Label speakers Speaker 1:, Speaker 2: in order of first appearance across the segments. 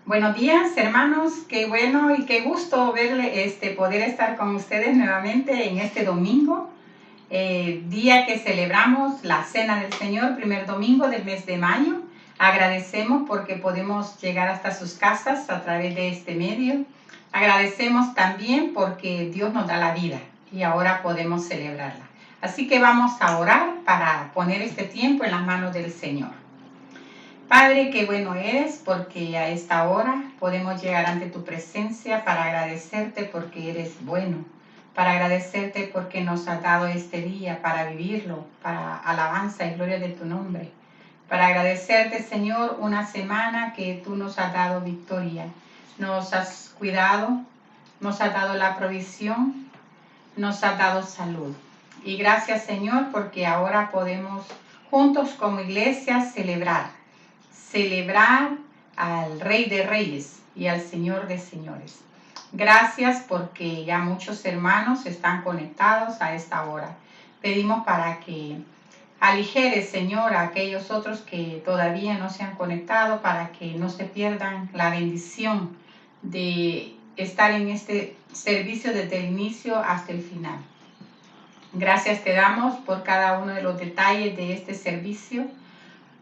Speaker 1: Buenos días, hermanos. Qué bueno y qué gusto poder estar con ustedes nuevamente en este domingo, día que celebramos la Cena del Señor, primer domingo del mes de mayo. Agradecemos porque podemos llegar hasta sus casas a través de este medio. Agradecemos también porque Dios nos da la vida y ahora podemos celebrarla. Así que vamos a orar para poner este tiempo en las manos del Señor. Padre, qué bueno eres porque a esta hora podemos llegar ante tu presencia para agradecerte porque eres bueno, para agradecerte porque nos has dado este día para vivirlo, para alabanza y gloria de tu nombre, para agradecerte, Señor, una semana que tú nos has dado victoria, nos has cuidado, nos has dado la provisión, nos has dado salud. Y gracias, Señor, porque ahora podemos juntos como iglesia celebrar al Rey de Reyes y al Señor de Señores. Gracias porque ya muchos hermanos están conectados a esta hora. Pedimos para que aligeres, Señor, a aquellos otros que todavía no se han conectado, para que no se pierdan la bendición de estar en este servicio desde el inicio hasta el final. Gracias te damos por cada uno de los detalles de este servicio.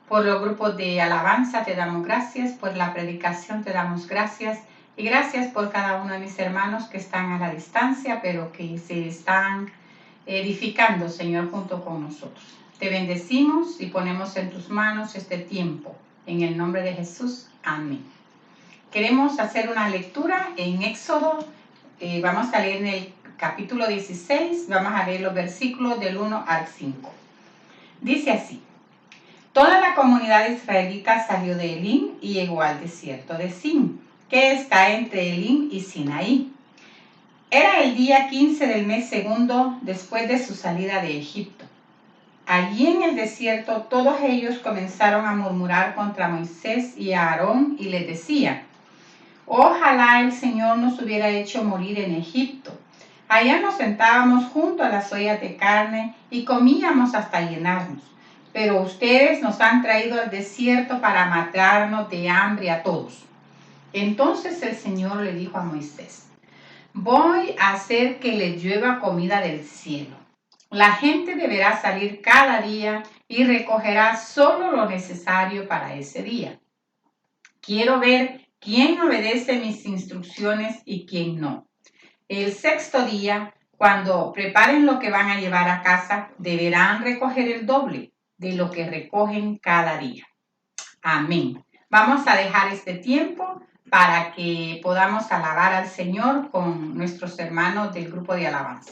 Speaker 1: Por los grupos de alabanza te damos gracias, por la predicación te damos gracias y gracias por cada uno de mis hermanos que están a la distancia, pero que se están edificando, Señor, junto con nosotros. Te bendecimos y ponemos en tus manos este tiempo. En el nombre de Jesús, amén. Queremos hacer una lectura en Éxodo. Vamos a leer en el capítulo 16, vamos a leer los versículos del 1 al 5. Dice así: Toda la comunidad israelita salió de Elim y llegó al desierto de Sin, que está entre Elim y Sinaí. Era el día 15 del mes segundo después de su salida de Egipto. Allí en el desierto todos ellos comenzaron a murmurar contra Moisés y a Aarón y les decían: Ojalá el Señor nos hubiera hecho morir en Egipto. Allá nos sentábamos junto a las ollas de carne y comíamos hasta llenarnos. Pero ustedes nos han traído al desierto para matarnos de hambre a todos. Entonces el Señor le dijo a Moisés: Voy a hacer que les llueva comida del cielo. La gente deberá salir cada día y recogerá solo lo necesario para ese día. Quiero ver quién obedece mis instrucciones y quién no. El sexto día, cuando preparen lo que van a llevar a casa, deberán recoger el doble de lo que recogen cada día. Amén. Vamos a dejar este tiempo para que podamos alabar al Señor con nuestros hermanos del grupo de alabanza.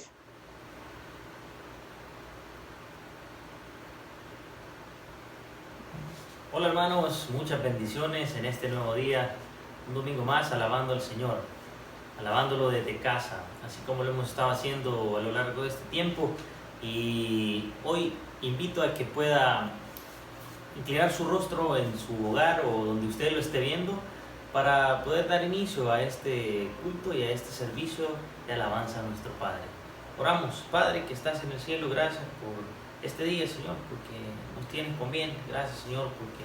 Speaker 2: Hola hermanos, muchas bendiciones en este nuevo día, un domingo más alabando al Señor, alabándolo desde casa, así como lo hemos estado haciendo a lo largo de este tiempo. Y hoy invito a que pueda inclinar su rostro en su hogar o donde usted lo esté viendo para poder dar inicio a este culto y a este servicio de alabanza a nuestro Padre. Oramos. Padre que estás en el cielo, gracias por este día, Señor, porque nos tienes con bien. Gracias, Señor, porque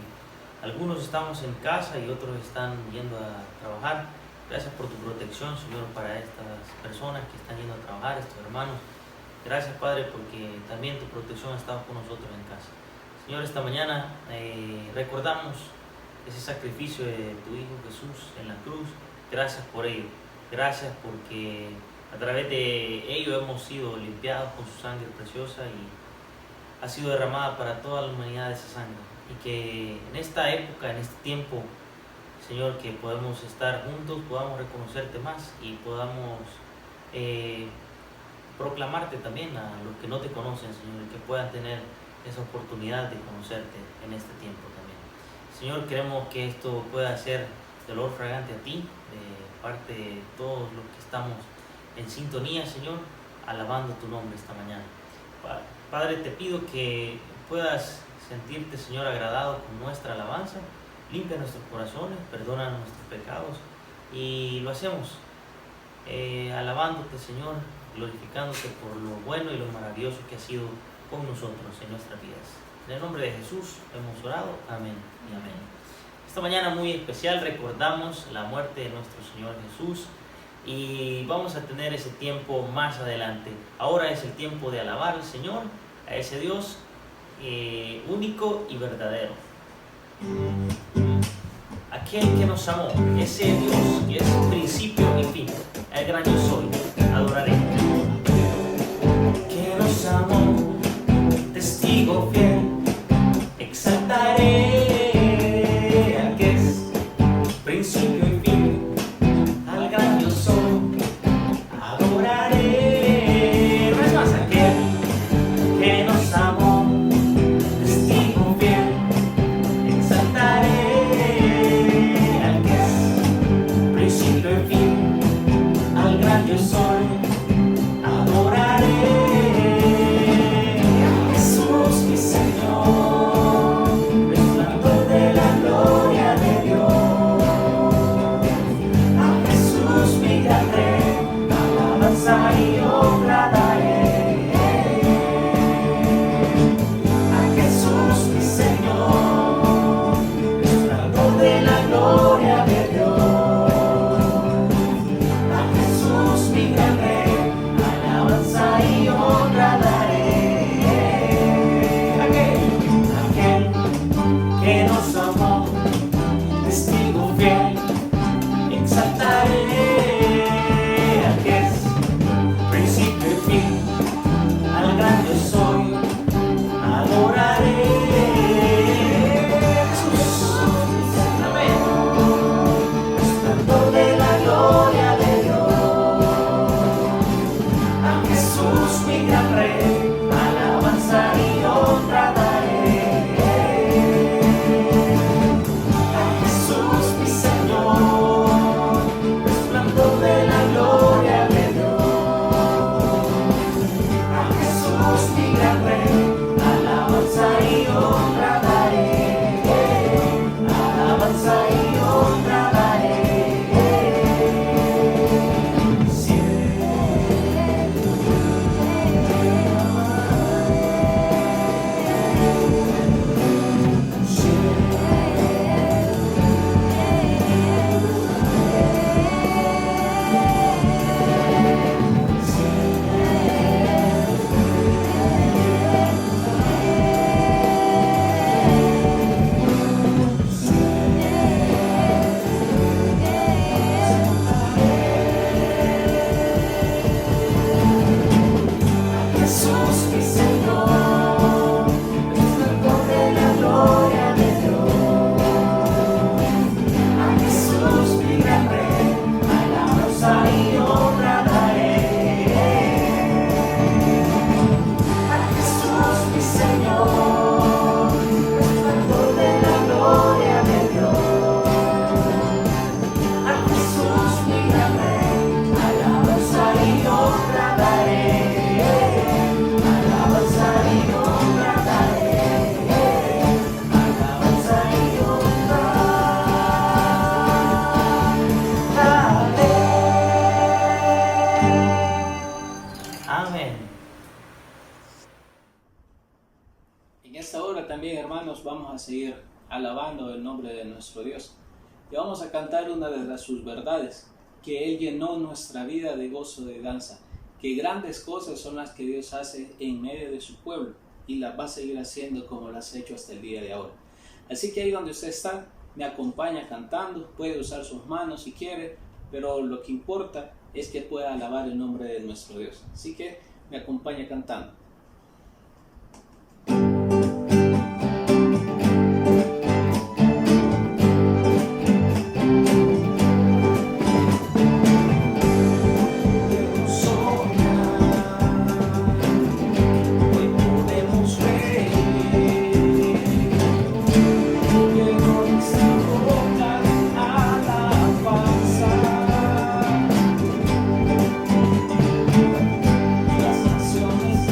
Speaker 2: algunos estamos en casa y otros están yendo a trabajar. Gracias por tu protección, Señor, para estas personas que están yendo a trabajar, estos hermanos. Gracias, Padre, porque también tu protección ha estado con nosotros en casa. Señor, esta mañana recordamos ese sacrificio de tu Hijo Jesús en la cruz. Gracias por ello. Gracias porque a través de ello hemos sido limpiados con su sangre preciosa y ha sido derramada para toda la humanidad esa sangre. Y que en esta época, en este tiempo, Señor, que podemos estar juntos, podamos reconocerte más y podamos proclamarte también a los que no te conocen, Señor, y que puedan tener esa oportunidad de conocerte en este tiempo también. Señor, queremos que esto pueda ser de olor fragante a ti, de parte de todos los que estamos en sintonía, Señor, alabando tu nombre esta mañana. Padre, te pido que puedas sentirte, Señor, agradado con nuestra alabanza. Limpia nuestros corazones, perdona nuestros pecados y lo hacemos alabándote, Señor, glorificándote por lo bueno y lo maravilloso que has sido con nosotros en nuestras vidas. En el nombre de Jesús hemos orado. Amén y amén. Esta mañana muy especial recordamos la muerte de nuestro Señor Jesús y vamos a tener ese tiempo más adelante. Ahora es el tiempo de alabar al Señor, a ese Dios único y verdadero. Aquel que nos amó, ese Dios que es principio y fin, el gran yo soy, adoraré. Que nos amó, testigo fiel, exaltaré al que es principio y fin, al gran yo soy, adoraré. No es más, aquel que nos amó, testigo fiel, exaltaré al que es principio y fin, al gran yo soy, adoraré. Jesús mi Señor, resplandor de la gloria de Dios. A Jesús mi gran Rey, alabanza y honra daré. A Jesús mi Señor, resplandor de la gloria de Dios. A Jesús mi gran Rey, alabanza y honra daré. Aquel que nos amó, testigo fiel, exaltaré al que es principio y fin, al gran yo soy, adoraré. Jesús, amén. Resplandor de la gloria de Dios. A Jesús mi gran Rey, alabanza y honra daré. A Jesús mi Señor, resplandor de la gloria de Dios. A Jesús mi gran Rey, alabanza y honra daré. Alabanza y honra daré. Jesús mi Señor, resplandor de la gloria de Dios. A Jesús mi gran Rey, alabanza y honra daré. A Jesús mi Señor, resplandor de la gloria de Dios. A Jesús mi gran Rey, alabanza y honra daré. Alabanza y honra daré. Alabanza y honra daré. Amén.
Speaker 3: En esta hora también, hermanos, vamos a seguir alabando el nombre de nuestro Dios. Y vamos a cantar una de sus verdades, que Él llenó nuestra vida de gozo, de danza, que grandes cosas son las que Dios hace en medio de su pueblo y las va a seguir haciendo como las ha hecho hasta el día de ahora. Así que ahí donde usted está, me acompaña cantando, puede usar sus manos si quiere, pero lo que importa es que pueda alabar el nombre de nuestro Dios. Así que me acompaña cantando. Las naciones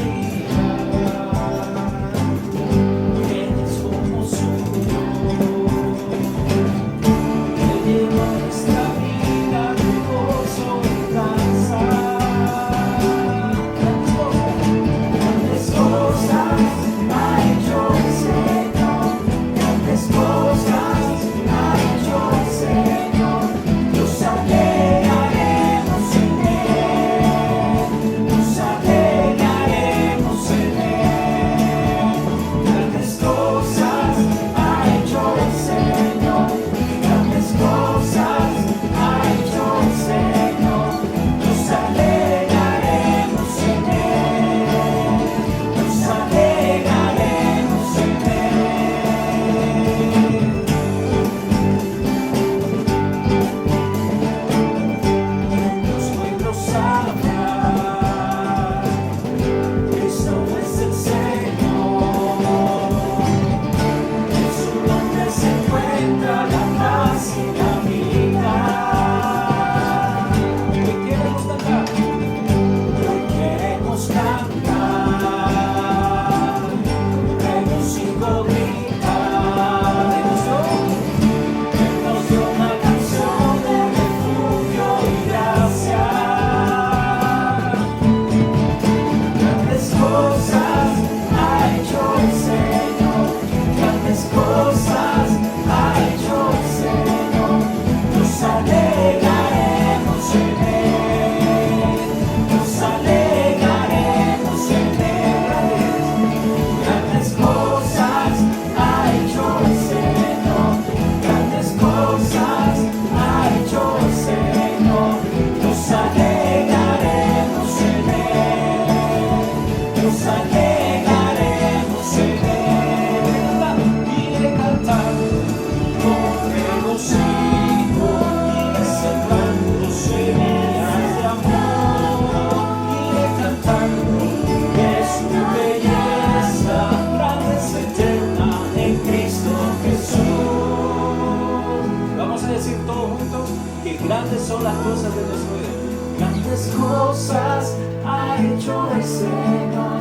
Speaker 3: Grandes son las cosas de nuestro Dios.
Speaker 4: Grandes cosas ha hecho el Señor,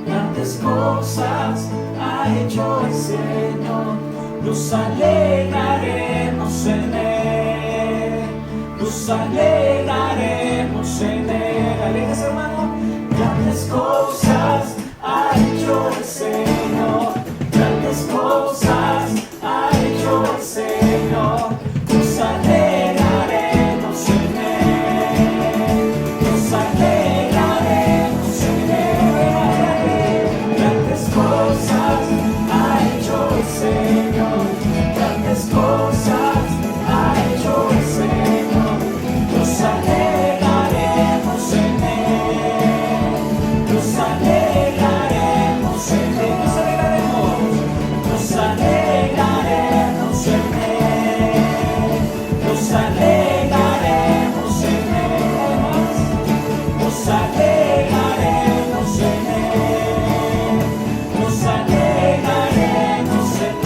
Speaker 4: grandes cosas ha hecho el Señor. Nos alegraremos en Él, nos alegraremos en Él. Alegres, hermano. Grandes cosas ha hecho el Señor, grandes cosas ha hecho el Señor. Nos alegraremos en Él, nos alegraremos en Él. Grandes cosas ha hecho el Señor, grandes cosas ha hecho el Señor. Nos alegraremos en Él, nos alegraremos en Él, nos alegraremos en Él, nos alegraremos en Él, nos alegraremos en Él, nos alegraremos en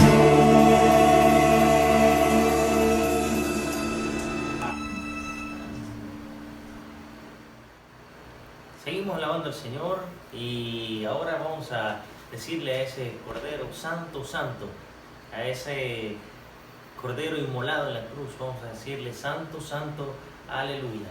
Speaker 2: Seguimos alabando al Señor y ahora vamos a decirle a ese Cordero Santo, Santo, a ese Cordero inmolado en la cruz, vamos a decirle Santo, Santo, aleluya.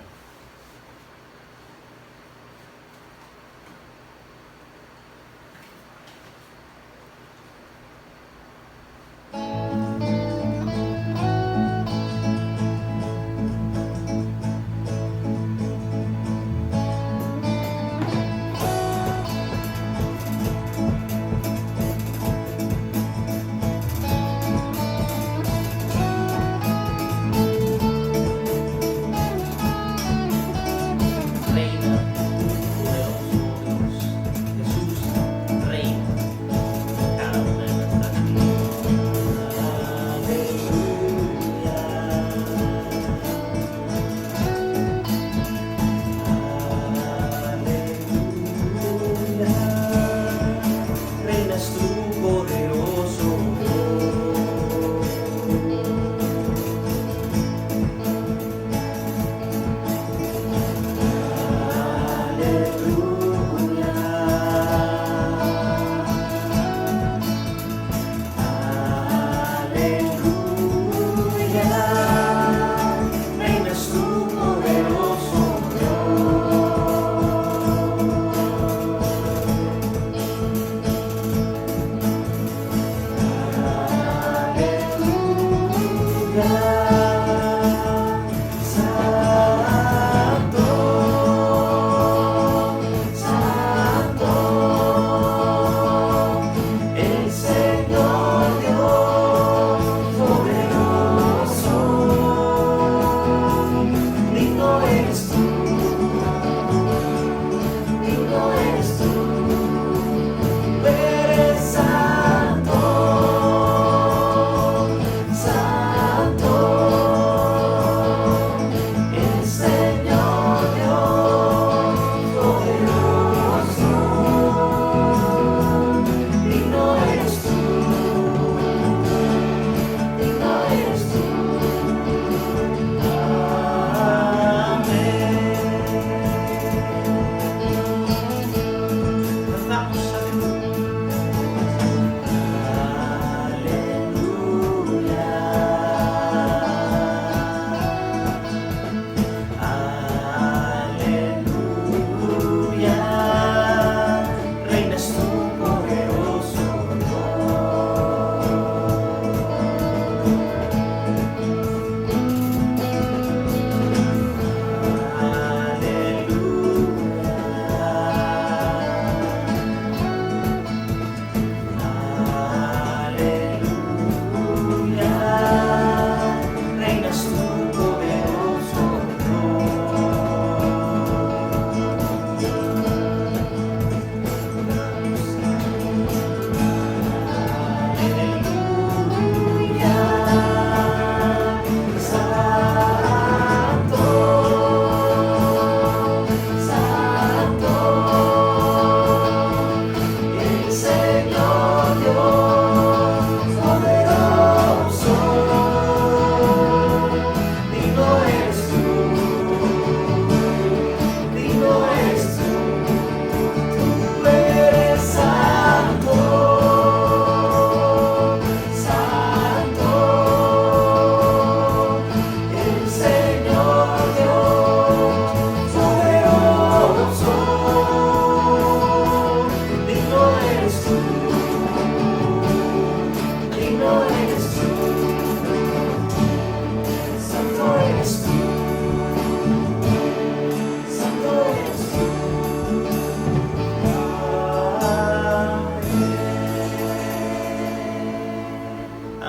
Speaker 4: Santo,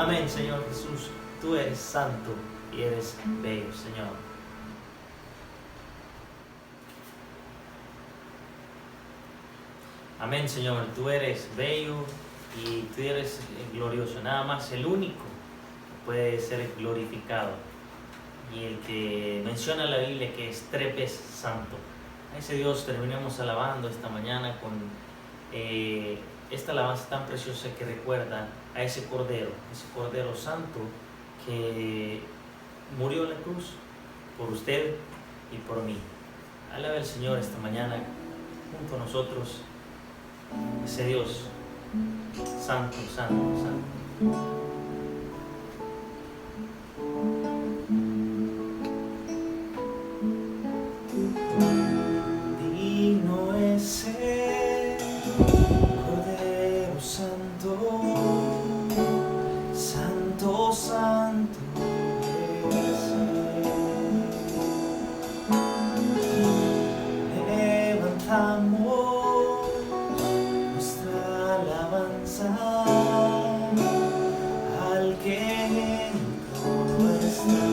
Speaker 2: Amén, Señor Jesús. Tú eres santo y eres bello, Señor. Amén, Señor. Tú eres bello y tú eres glorioso. Nada más el único puede ser glorificado. Y el que menciona la Biblia que es tres veces santo. A ese Dios terminemos alabando esta mañana con esta alabanza tan preciosa que recuerda a ese Cordero Santo que murió en la cruz por usted y por mí. Alabe al Señor esta mañana junto a nosotros, ese Dios santo, santo, santo.
Speaker 4: Digno es el Cordero Santo, Santo, Santo es Él. Levantamos nuestra alabanza al que en el trono está.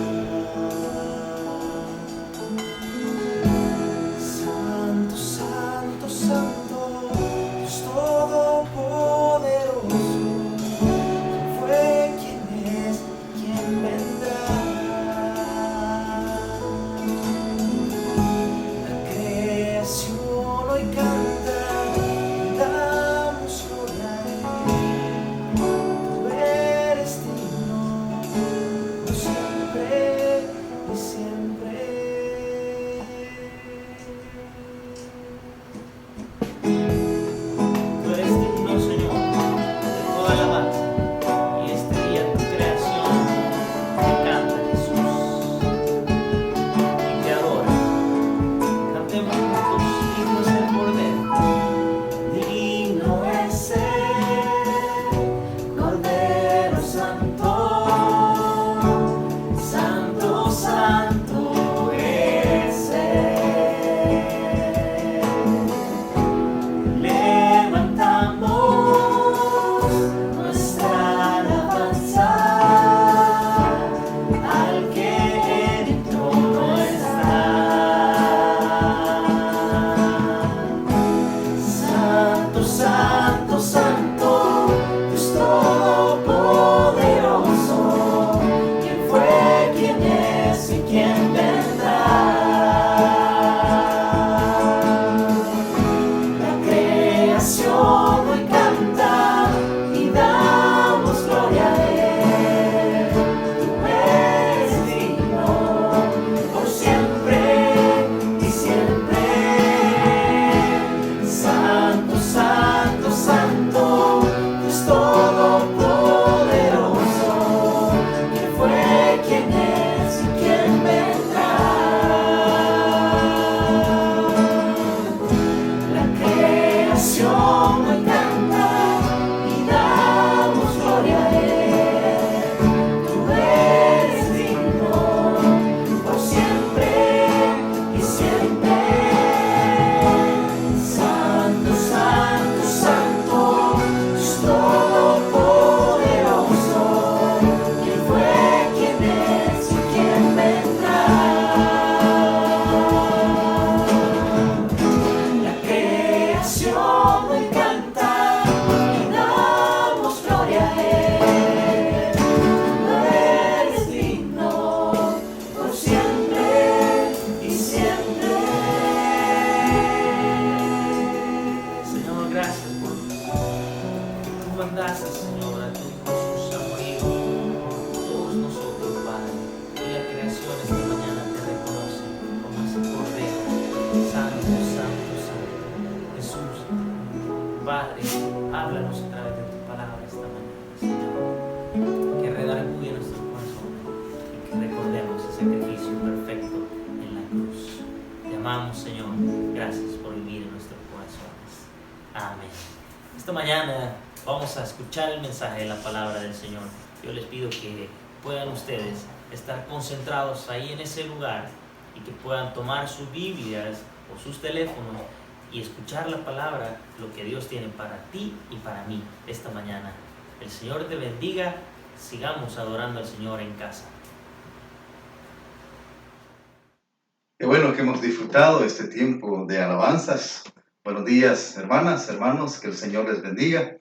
Speaker 4: Santo, Dios Todopoderoso, ¿quién fue, quién es, quién vendrá? La creación hoy canta, damos gloria a Él. Tú eres digno, por siempre y siempre.
Speaker 2: Esta mañana vamos a escuchar el mensaje de la palabra del Señor. Yo les pido que puedan ustedes estar concentrados ahí en ese lugar y que puedan tomar sus Biblias o sus teléfonos y escuchar la palabra, lo que Dios tiene para ti y para mí esta mañana. El Señor te bendiga sigamos adorando al Señor en casa.
Speaker 5: Qué bueno que hemos disfrutado este tiempo de alabanzas. Buenos días, hermanas, hermanos, que el Señor les bendiga.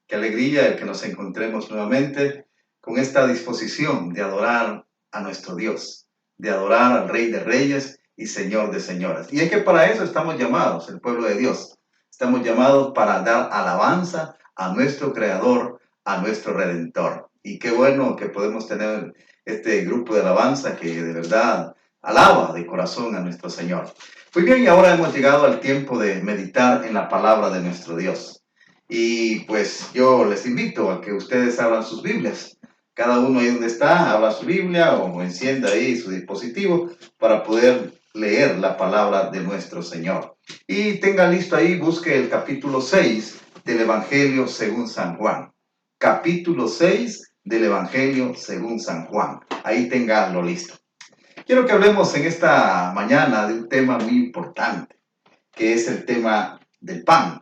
Speaker 5: Qué alegría el que nos encontremos nuevamente con esta disposición de adorar a nuestro Dios, de adorar al Rey de Reyes y Señor de Señoras. Y es que para eso estamos llamados, el pueblo de Dios. Estamos llamados para dar alabanza a nuestro Creador, a nuestro Redentor. Y qué bueno que podemos tener este grupo de alabanza que de verdad alaba de corazón a nuestro Señor. Muy bien, y ahora hemos llegado al tiempo de meditar en la palabra de nuestro Dios. Y pues yo les invito a que ustedes abran sus Biblias. Cada uno ahí donde está, abra su Biblia o encienda ahí su dispositivo para poder leer la palabra de nuestro Señor. Y tenga listo ahí, busque el capítulo 6 del Evangelio según San Juan. Capítulo 6 del Evangelio según San Juan. Ahí tenganlo listo. Quiero que hablemos en esta mañana de un tema muy importante, que es el tema del pan.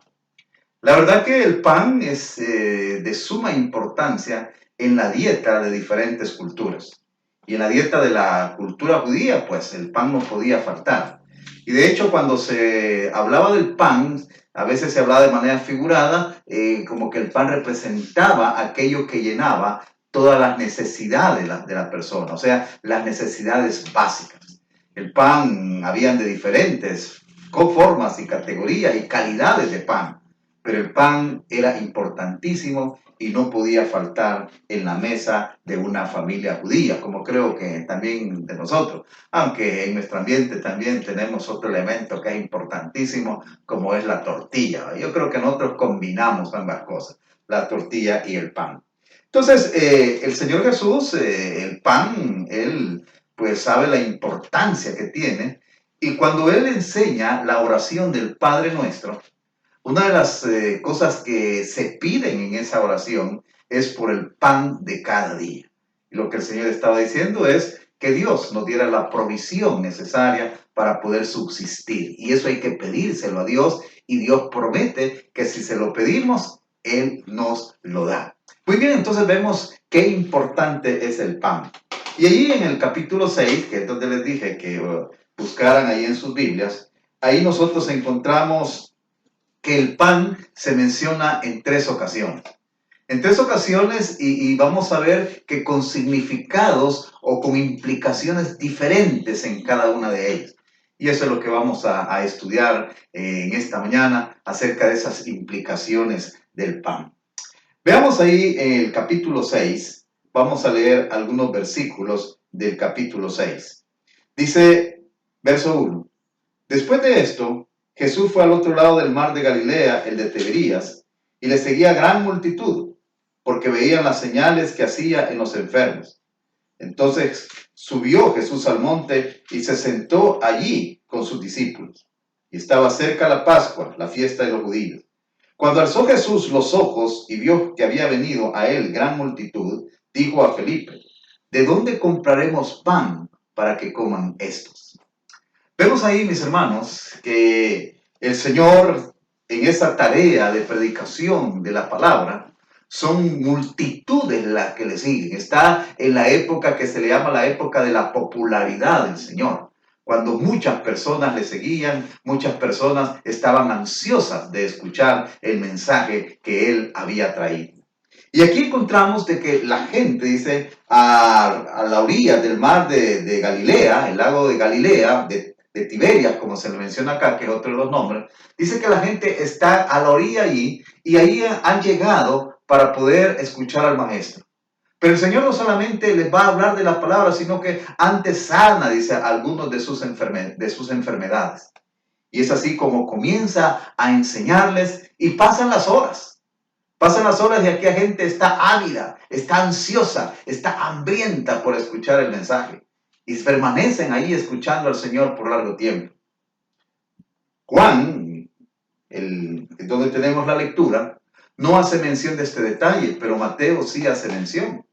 Speaker 5: La verdad que el pan es de suma importancia en la dieta de diferentes culturas. Y en la dieta de la cultura judía, pues el pan no podía faltar. Y de hecho, cuando se hablaba del pan, a veces se hablaba de manera figurada, como que el pan representaba aquello que llenaba todas las necesidades de la persona, o sea, las necesidades básicas. El pan, habían de diferentes formas y categorías y calidades de pan, pero el pan era importantísimo y no podía faltar en la mesa de una familia judía, como creo que también de nosotros, aunque en nuestro ambiente también tenemos otro elemento que es importantísimo, como es la tortilla. Yo creo que nosotros combinamos ambas cosas, la tortilla y el pan. Entonces, el Señor Jesús, el pan, Él pues sabe la importancia que tiene, y cuando Él enseña la oración del Padre Nuestro, una de las cosas que se piden en esa oración es por el pan de cada día. Y lo que el Señor estaba diciendo es que Dios nos diera la provisión necesaria para poder subsistir. Y eso hay que pedírselo a Dios, y Dios promete que si se lo pedimos, Él nos lo da. Muy bien, entonces vemos qué importante es el pan. Y allí en el capítulo 6, que es donde les dije que buscaran ahí en sus Biblias, ahí nosotros encontramos que el pan se menciona en 3 ocasiones. En 3 ocasiones, y vamos a ver que con significados o con implicaciones diferentes en cada una de ellas. Y eso es lo que vamos a estudiar en esta mañana acerca de esas implicaciones del pan. Veamos ahí el capítulo 6, vamos a leer algunos versículos del capítulo 6. Dice, verso 1, después de esto, Jesús fue al otro lado del mar de Galilea, el de Tiberías, y le seguía gran multitud, porque veían las señales que hacía en los enfermos. Entonces subió Jesús al monte y se sentó allí con sus discípulos. Y estaba cerca la Pascua, la fiesta de los judíos. Cuando alzó Jesús los ojos y vio que había venido a él gran multitud, dijo a Felipe, ¿de dónde compraremos pan para que coman estos? Vemos ahí, mis hermanos, que el Señor en esa tarea de predicación de la palabra, son multitudes las que le siguen. Está en la época que se le llama la época de la popularidad del Señor. Cuando muchas personas le seguían, muchas personas estaban ansiosas de escuchar el mensaje que él había traído. Y aquí encontramos de que la gente, dice, a la orilla del mar de Galilea, el lago de Galilea, de Tiberias, como se le menciona acá, que es otro de los nombres, dice que la gente está a la orilla allí, y ahí han llegado para poder escuchar al maestro. Pero el Señor no solamente les va a hablar de la palabra, sino que antes sana, dice, algunos de sus enfermedades. Y es así como comienza a enseñarles, y pasan las horas. Pasan las horas y aquella gente está ávida, está ansiosa, está hambrienta por escuchar el mensaje. Y permanecen ahí escuchando al Señor por largo tiempo. Juan, donde tenemos la lectura, no hace mención de este detalle, pero Mateo sí hace mención.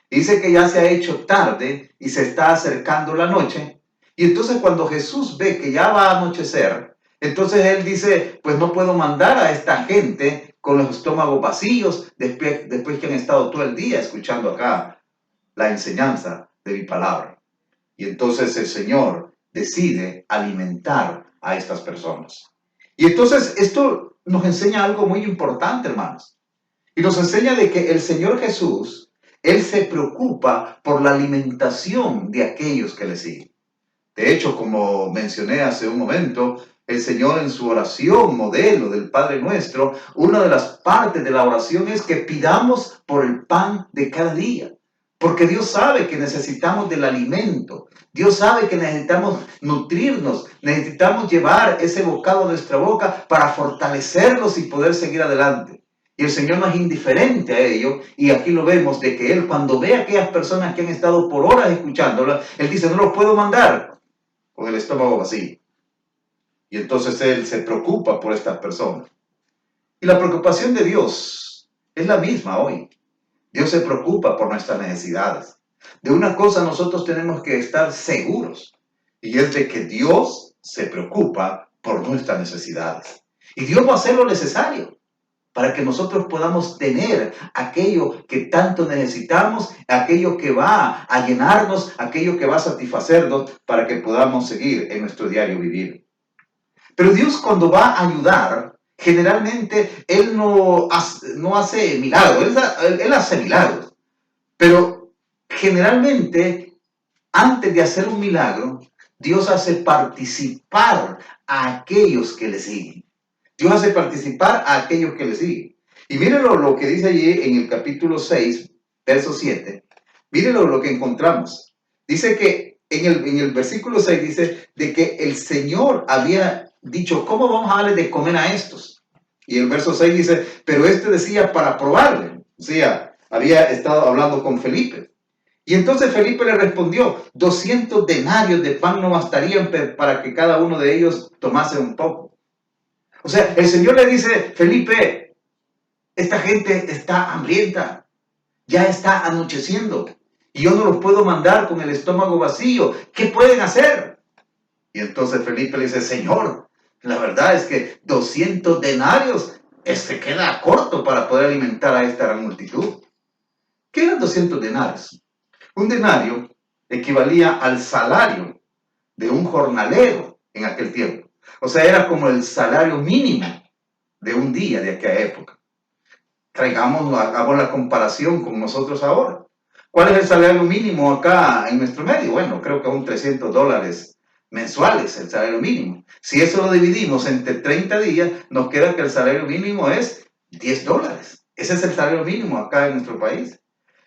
Speaker 5: Dice que ya se ha hecho tarde y se está acercando la noche. Y entonces cuando Jesús ve que ya va a anochecer, entonces él dice, pues no puedo mandar a esta gente con los estómagos vacíos, después que han estado todo el día escuchando acá la enseñanza de mi palabra. Y entonces el Señor decide alimentar a estas personas. Y entonces esto nos enseña algo muy importante, hermanos. Y nos enseña de que el Señor Jesús, Él se preocupa por la alimentación de aquellos que le siguen. De hecho, como mencioné hace un momento, el Señor en su oración modelo del Padre Nuestro, una de las partes de la oración es que pidamos por el pan de cada día. Porque Dios sabe que necesitamos del alimento. Dios sabe que necesitamos nutrirnos. Necesitamos llevar ese bocado a nuestra boca para fortalecernos y poder seguir adelante. Y el Señor no es indiferente a ello. Y aquí lo vemos de que Él, cuando ve a aquellas personas que han estado por horas escuchándola, Él dice, no los puedo mandar con el estómago vacío. Y entonces Él se preocupa por estas personas. Y la preocupación de Dios es la misma hoy. Dios se preocupa por nuestras necesidades. De una cosa nosotros tenemos que estar seguros, y es de que Dios se preocupa por nuestras necesidades. Y Dios va a hacer lo necesario para que nosotros podamos tener aquello que tanto necesitamos, aquello que va a llenarnos, aquello que va a satisfacernos para que podamos seguir en nuestro diario vivir. Pero Dios, cuando va a ayudar, generalmente Él no hace milagros, Él hace milagros. Pero generalmente, antes de hacer un milagro, Dios hace participar a aquellos que le siguen. Dios hace participar a aquellos que le siguen. Y mírenlo lo que dice allí en el capítulo 6, verso 7. Mírenlo lo que encontramos. Dice que en el versículo 6 dice de que el Señor había dicho, ¿cómo vamos a darle de comer a estos? Y el verso 6 dice, pero este decía para probarle. O sea, había estado hablando con Felipe. Y entonces Felipe le respondió, 200 denarios de pan no bastarían para que cada uno de ellos tomase un poco. O sea, el Señor le dice, Felipe, esta gente está hambrienta, ya está anocheciendo, y yo no los puedo mandar con el estómago vacío. ¿Qué pueden hacer? Y entonces Felipe le dice, Señor, la verdad es que 200 denarios se queda corto para poder alimentar a esta gran multitud. ¿Qué eran 200 denarios? Un denario equivalía al salario de un jornalero en aquel tiempo. O sea, era como el salario mínimo de un día de aquella época. Hagamos la comparación con nosotros ahora. ¿Cuál es el salario mínimo acá en nuestro medio? Bueno, creo que son $300 mensuales el salario mínimo. Si eso lo dividimos entre 30 días, nos queda que el salario mínimo es $10. Ese es el salario mínimo acá en nuestro país.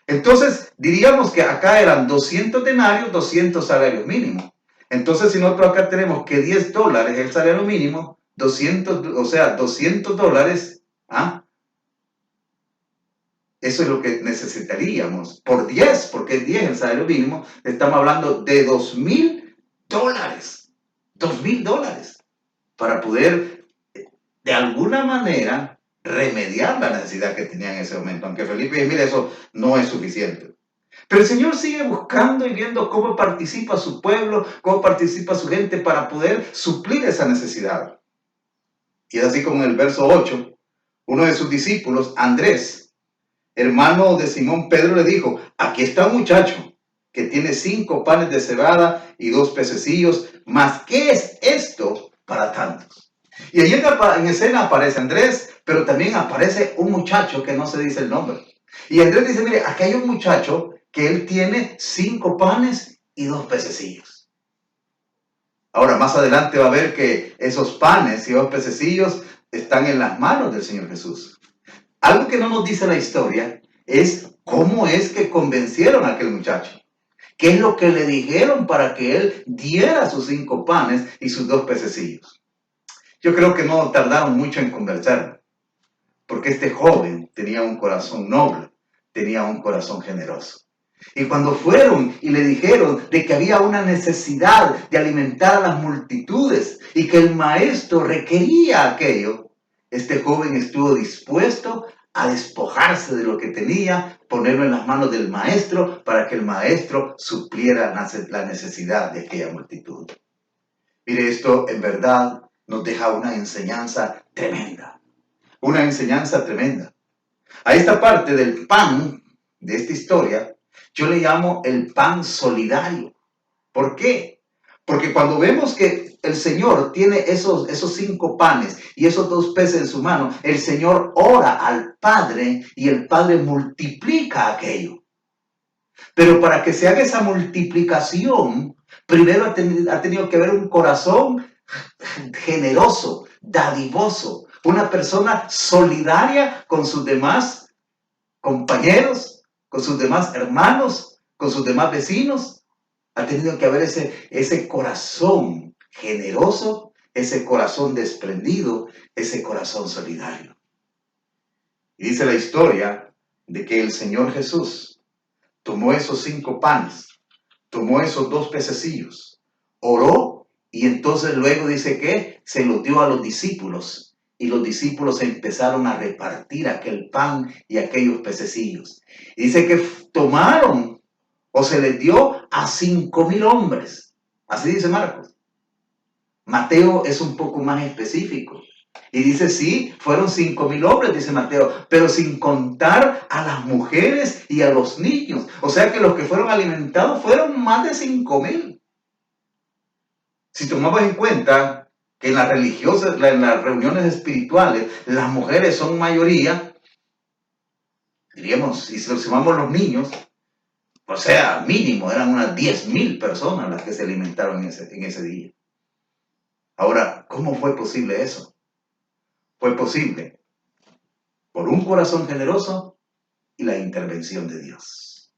Speaker 5: Entonces, diríamos que acá eran 200 denarios, 200 salarios mínimos. Entonces, si nosotros acá tenemos que $10 es el salario mínimo, 200, o sea, $200, eso es lo que necesitaríamos. Por 10, porque es 10 el salario mínimo, estamos hablando de $2,000. $2,000 para poder, de alguna manera, remediar la necesidad que tenía en ese momento. Aunque Felipe dice, mire, eso no es suficiente. Pero el Señor sigue buscando y viendo cómo participa su pueblo, cómo participa su gente para poder suplir esa necesidad. Y es así como en el verso 8, uno de sus discípulos, Andrés, hermano de Simón Pedro, le dijo, aquí está un muchacho que tiene 5 panes de cebada y 2 pececillos, mas ¿qué es esto para tantos? Y ahí en escena aparece Andrés, pero también aparece un muchacho que no se dice el nombre. Y Andrés dice, mire, aquí hay un muchacho que él tiene 5 panes y 2 pececillos. Ahora, más adelante va a ver que esos panes y 2 pececillos están en las manos del Señor Jesús. Algo que no nos dice la historia es cómo es que convencieron a aquel muchacho. ¿Qué es lo que le dijeron para que él diera sus 5 panes y sus 2 pececillos? Yo creo que no tardaron mucho en convencerlo, porque este joven tenía un corazón noble, tenía un corazón generoso. Y cuando fueron y le dijeron de que había una necesidad de alimentar a las multitudes y que el maestro requería aquello, este joven estuvo dispuesto a despojarse de lo que tenía, ponerlo en las manos del maestro para que el maestro supliera la necesidad de aquella multitud. Mire, esto en verdad nos deja una enseñanza tremenda. una enseñanza tremenda. A esta parte del pan de esta historia, yo le llamo el pan solidario. ¿Por qué? Porque cuando vemos que el Señor tiene esos 5 panes y esos 2 peces en su mano, el Señor ora al Padre y el Padre multiplica aquello. Pero para que se haga esa multiplicación, primero ha tenido que haber un corazón generoso, dadivoso, una persona solidaria con sus demás compañeros, con sus demás hermanos, con sus demás vecinos. Ha tenido que haber ese corazón generoso, ese corazón desprendido, ese corazón solidario. Y dice la historia de que el Señor Jesús tomó esos 5 panes, tomó esos 2 pececillos, oró y entonces luego dice que se los dio a los discípulos y los discípulos empezaron a repartir aquel pan y aquellos pececillos. Y dice que tomaron o se les dio a 5,000 hombres. Así dice Marcos. Mateo es un poco más específico. Y dice, sí, fueron 5,000 hombres, dice Mateo, pero sin contar a las mujeres y a los niños. O sea que los que fueron alimentados fueron más de 5,000. Si tomamos en cuenta que en las religiosas, en las reuniones espirituales, las mujeres son mayoría, diríamos, y si sumamos los niños, o sea, mínimo, eran unas 10,000 personas las que se alimentaron en ese día. Ahora, ¿cómo fue posible eso? Fue posible por un corazón generoso y la intervención de Dios.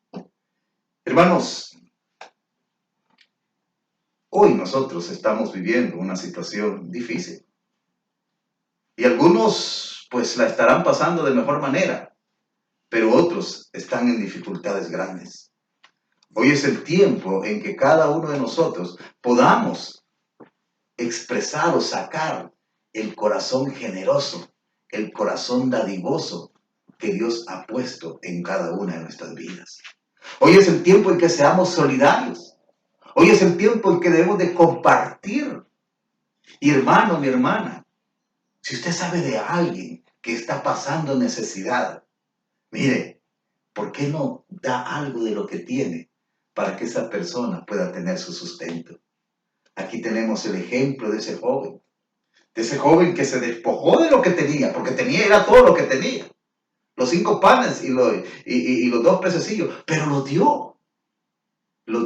Speaker 5: Hermanos, hoy nosotros estamos viviendo una situación difícil. Y algunos pues la estarán pasando de mejor manera, pero otros están en dificultades grandes. Hoy es el tiempo en que cada uno de nosotros podamos expresar o sacar el corazón generoso, el corazón dadivoso que Dios ha puesto en cada una de nuestras vidas. Hoy es el tiempo en que seamos solidarios. Hoy es el tiempo en que debemos de compartir. Y hermano, mi hermana, si usted sabe de alguien que está pasando necesidad, mire, ¿por qué no da algo de lo que tiene para que esa persona pueda tener su sustento? Aquí tenemos el ejemplo de ese joven que se despojó de lo que tenía, porque era todo lo que tenía. Los 5 panes y los 2 pececillos, pero los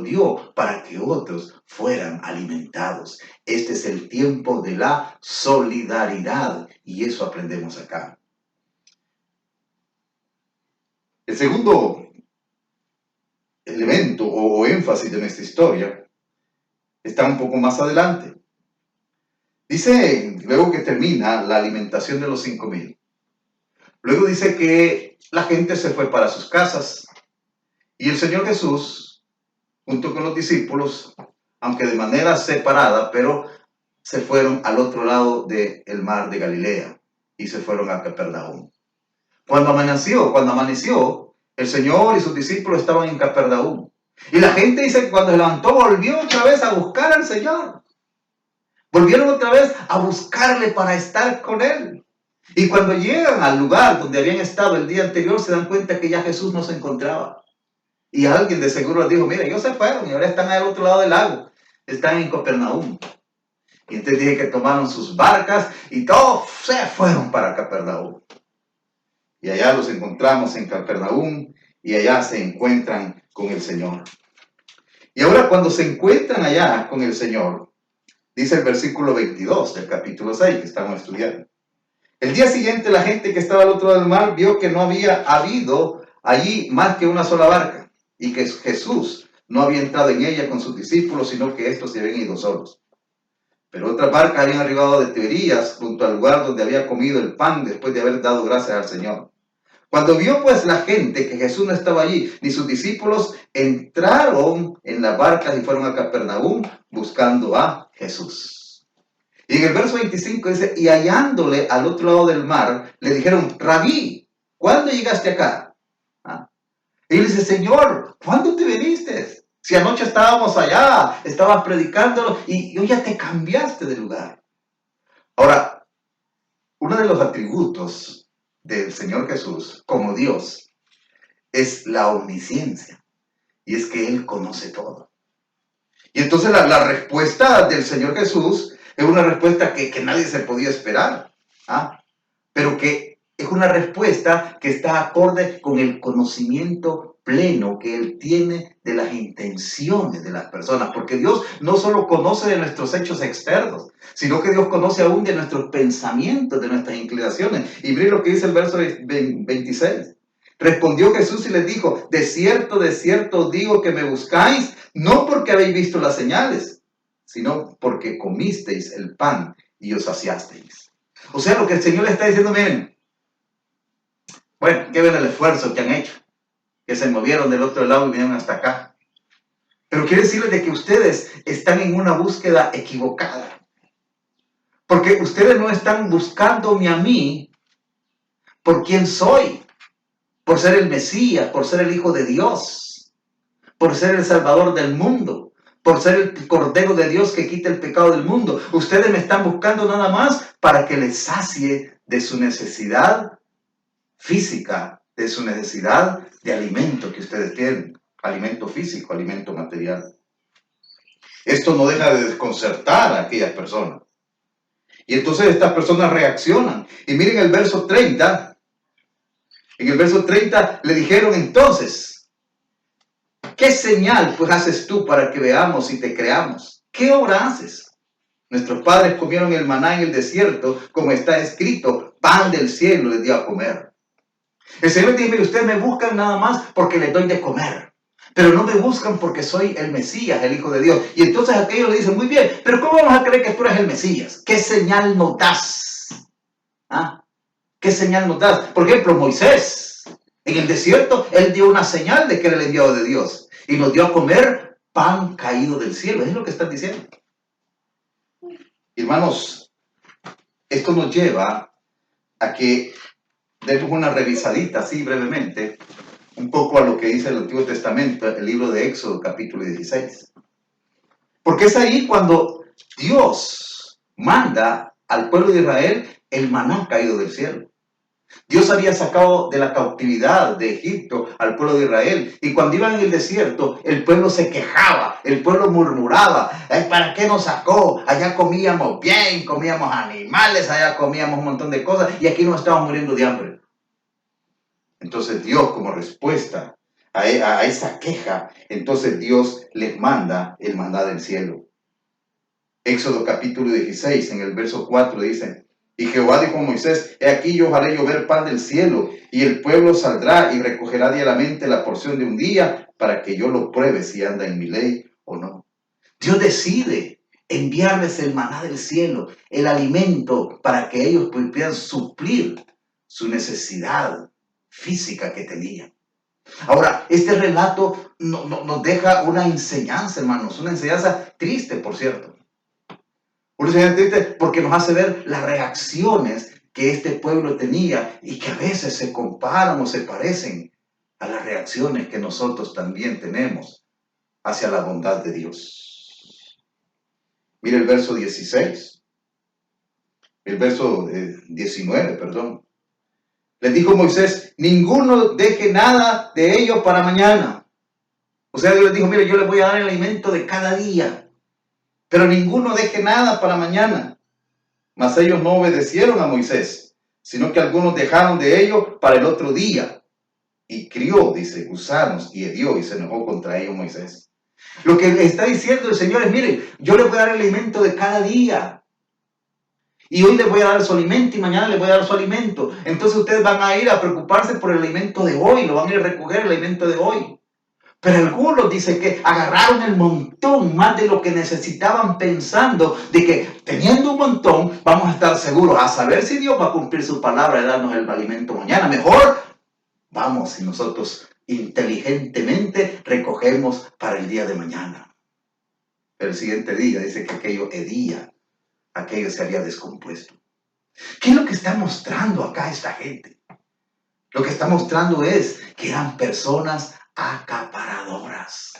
Speaker 5: dio para que otros fueran alimentados. Este es el tiempo de la solidaridad y eso aprendemos acá. El segundo elemento o énfasis de nuestra historia está un poco más adelante. Dice, luego que termina la alimentación de los 5,000, luego dice que la gente se fue para sus casas y el Señor Jesús, junto con los discípulos, aunque de manera separada, pero se fueron al otro lado del mar de Galilea y se fueron a Capernaum. Cuando amaneció, el Señor y sus discípulos estaban en Capernaum. Y la gente dice que cuando se levantó volvió otra vez a buscar al Señor. Volvieron otra vez a buscarle para estar con Él. Y cuando llegan al lugar donde habían estado el día anterior, se dan cuenta que ya Jesús no se encontraba. Y alguien de seguro les dijo, mira, ellos se fueron y ahora están al otro lado del lago. Están en Capernaum. Y entonces dije que tomaron sus barcas y todos se fueron para Capernaum. Y allá los encontramos en Capernaum y allá se encuentran con el Señor. Y ahora cuando se encuentran allá con el Señor, dice el versículo 22 del capítulo 6 que estamos estudiando. El día siguiente la gente que estaba al otro lado del mar vio que no había habido allí más que una sola barca y que Jesús no había entrado en ella con sus discípulos, sino que estos se habían ido solos. Pero otras barcas habían arribado de Tiberías junto al lugar donde había comido el pan después de haber dado gracias al Señor. Cuando vio pues la gente que Jesús no estaba allí, ni sus discípulos, entraron en las barcas y fueron a Capernaum buscando a Jesús. Y en el verso 25 dice, y hallándole al otro lado del mar, le dijeron, Rabí, ¿cuándo llegaste acá? Y él dice, Señor, ¿cuándo te viniste? Si anoche estábamos allá, estabas predicándolo y hoy ya te cambiaste de lugar. Ahora, Uno de los atributos del Señor Jesús como Dios es la omnisciencia. Y es que Él conoce todo. Y entonces la respuesta del Señor Jesús es una respuesta que nadie se podía esperar. Pero que es una respuesta que está acorde con el conocimiento pleno que Él tiene de las intenciones de las personas. Porque Dios no solo conoce de nuestros hechos externos, sino que Dios conoce aún de nuestros pensamientos, de nuestras inclinaciones. Y miren lo que dice el verso 26. Respondió Jesús y les dijo: de cierto os digo que me buscáis, no porque habéis visto las señales, sino porque comisteis el pan y os saciasteis. O sea, lo que el Señor le está diciendo, miren, bueno, que ven el esfuerzo que han hecho, que se movieron del otro lado y vinieron hasta acá. Pero quiero decirles de que ustedes están en una búsqueda equivocada. Porque ustedes no están buscándome a mí por quién soy, por ser el Mesías, por ser el Hijo de Dios, por ser el Salvador del mundo, por ser el Cordero de Dios que quita el pecado del mundo. Ustedes me están buscando nada más para que les sacie de su necesidad física, de su necesidad de alimento que ustedes tienen, alimento físico, alimento material. Esto no deja de desconcertar a aquellas personas. Y entonces estas personas reaccionan. Y miren el verso 30. En el verso 30 le dijeron entonces: ¿qué señal pues haces tú para que veamos y te creamos? ¿Qué obra haces? Nuestros padres comieron el maná en el desierto, como está escrito: pan del cielo les dio a comer. El Señor dice: mire, ustedes me buscan nada más porque les doy de comer, pero no me buscan porque soy el Mesías, el Hijo de Dios. Y entonces aquellos le dicen: muy bien, pero ¿cómo vamos a creer que tú eres el Mesías? ¿Qué señal nos das? ¿Qué señal nos das? Por ejemplo, Moisés, en el desierto, él dio una señal de que era el enviado de Dios y nos dio a comer pan caído del cielo. Es lo que están diciendo. Hermanos, esto nos lleva a que demos una revisadita así brevemente, un poco a lo que dice el Antiguo Testamento, el libro de Éxodo, capítulo 16. Porque es ahí cuando Dios manda al pueblo de Israel el maná caído del cielo. Dios había sacado de la cautividad de Egipto al pueblo de Israel. Y cuando iban en el desierto, el pueblo se quejaba, el pueblo murmuraba: ¿para qué nos sacó? Allá comíamos bien, comíamos animales, allá comíamos un montón de cosas y aquí nos estábamos muriendo de hambre. Entonces Dios, como respuesta a esa queja, entonces Dios les manda el maná del cielo. Éxodo capítulo 16, en el verso 4 dice: y Jehová dijo a Moisés: he aquí yo haré llover pan del cielo, y el pueblo saldrá y recogerá diariamente la porción de un día, para que yo lo pruebe si anda en mi ley o no. Dios decide enviarles el maná del cielo, el alimento, para que ellos puedan suplir su necesidad física que tenían. Ahora, este relato nos deja una enseñanza, hermanos, una enseñanza triste, por cierto. Una enseñanza triste porque nos hace ver las reacciones que este pueblo tenía y que a veces se comparan o se parecen a las reacciones que nosotros también tenemos hacia la bondad de Dios. Mire el verso 16. El verso 19, perdón. Les dijo Moisés: ninguno deje nada de ello para mañana. O sea, Dios les dijo: mire, yo les voy a dar el alimento de cada día, pero ninguno deje nada para mañana. Mas ellos no obedecieron a Moisés, sino que algunos dejaron de ello para el otro día. Y crió, dice, gusanos y hedió, y se enojó contra ellos Moisés. Lo que le está diciendo el Señor es: miren, yo les voy a dar el alimento de cada día. Y hoy les voy a dar su alimento y mañana les voy a dar su alimento. Entonces ustedes van a ir a preocuparse por el alimento de hoy, lo van a ir a recoger el alimento de hoy. Pero algunos dicen que agarraron el montón más de lo que necesitaban, pensando de que teniendo un montón vamos a estar seguros, a saber si Dios va a cumplir su palabra de darnos el alimento mañana. Mejor vamos y nosotros inteligentemente recogemos para el día de mañana. El siguiente día dice que aquello se había descompuesto. ¿Qué es lo que está mostrando acá esta gente? Lo que está mostrando es que eran personas acaparadoras.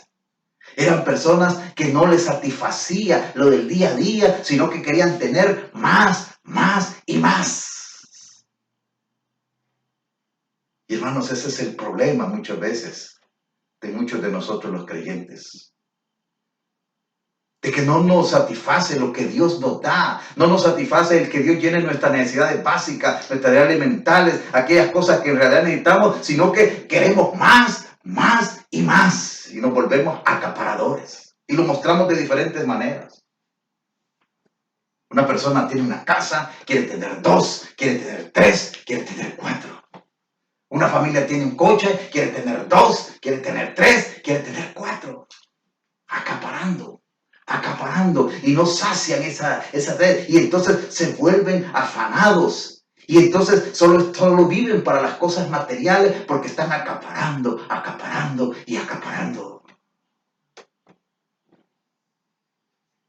Speaker 5: Eran personas que no les satisfacía lo del día a día, sino que querían tener más y más. Y hermanos, ese es el problema muchas veces de muchos de nosotros los creyentes. De que no nos satisface lo que Dios nos da. No nos satisface el que Dios llene nuestras necesidades básicas, nuestras necesidades elementales, aquellas cosas que en realidad necesitamos, sino que queremos más, más y más. Y nos volvemos acaparadores. Y lo mostramos de diferentes maneras. Una persona tiene una casa, quiere tener 2, quiere tener 3, quiere tener 4. Una familia tiene un coche, quiere tener 2, quiere tener 3, quiere tener 4. Acaparando y no sacian esa red, y entonces se vuelven afanados, y entonces solo viven para las cosas materiales porque están acaparando y acaparando.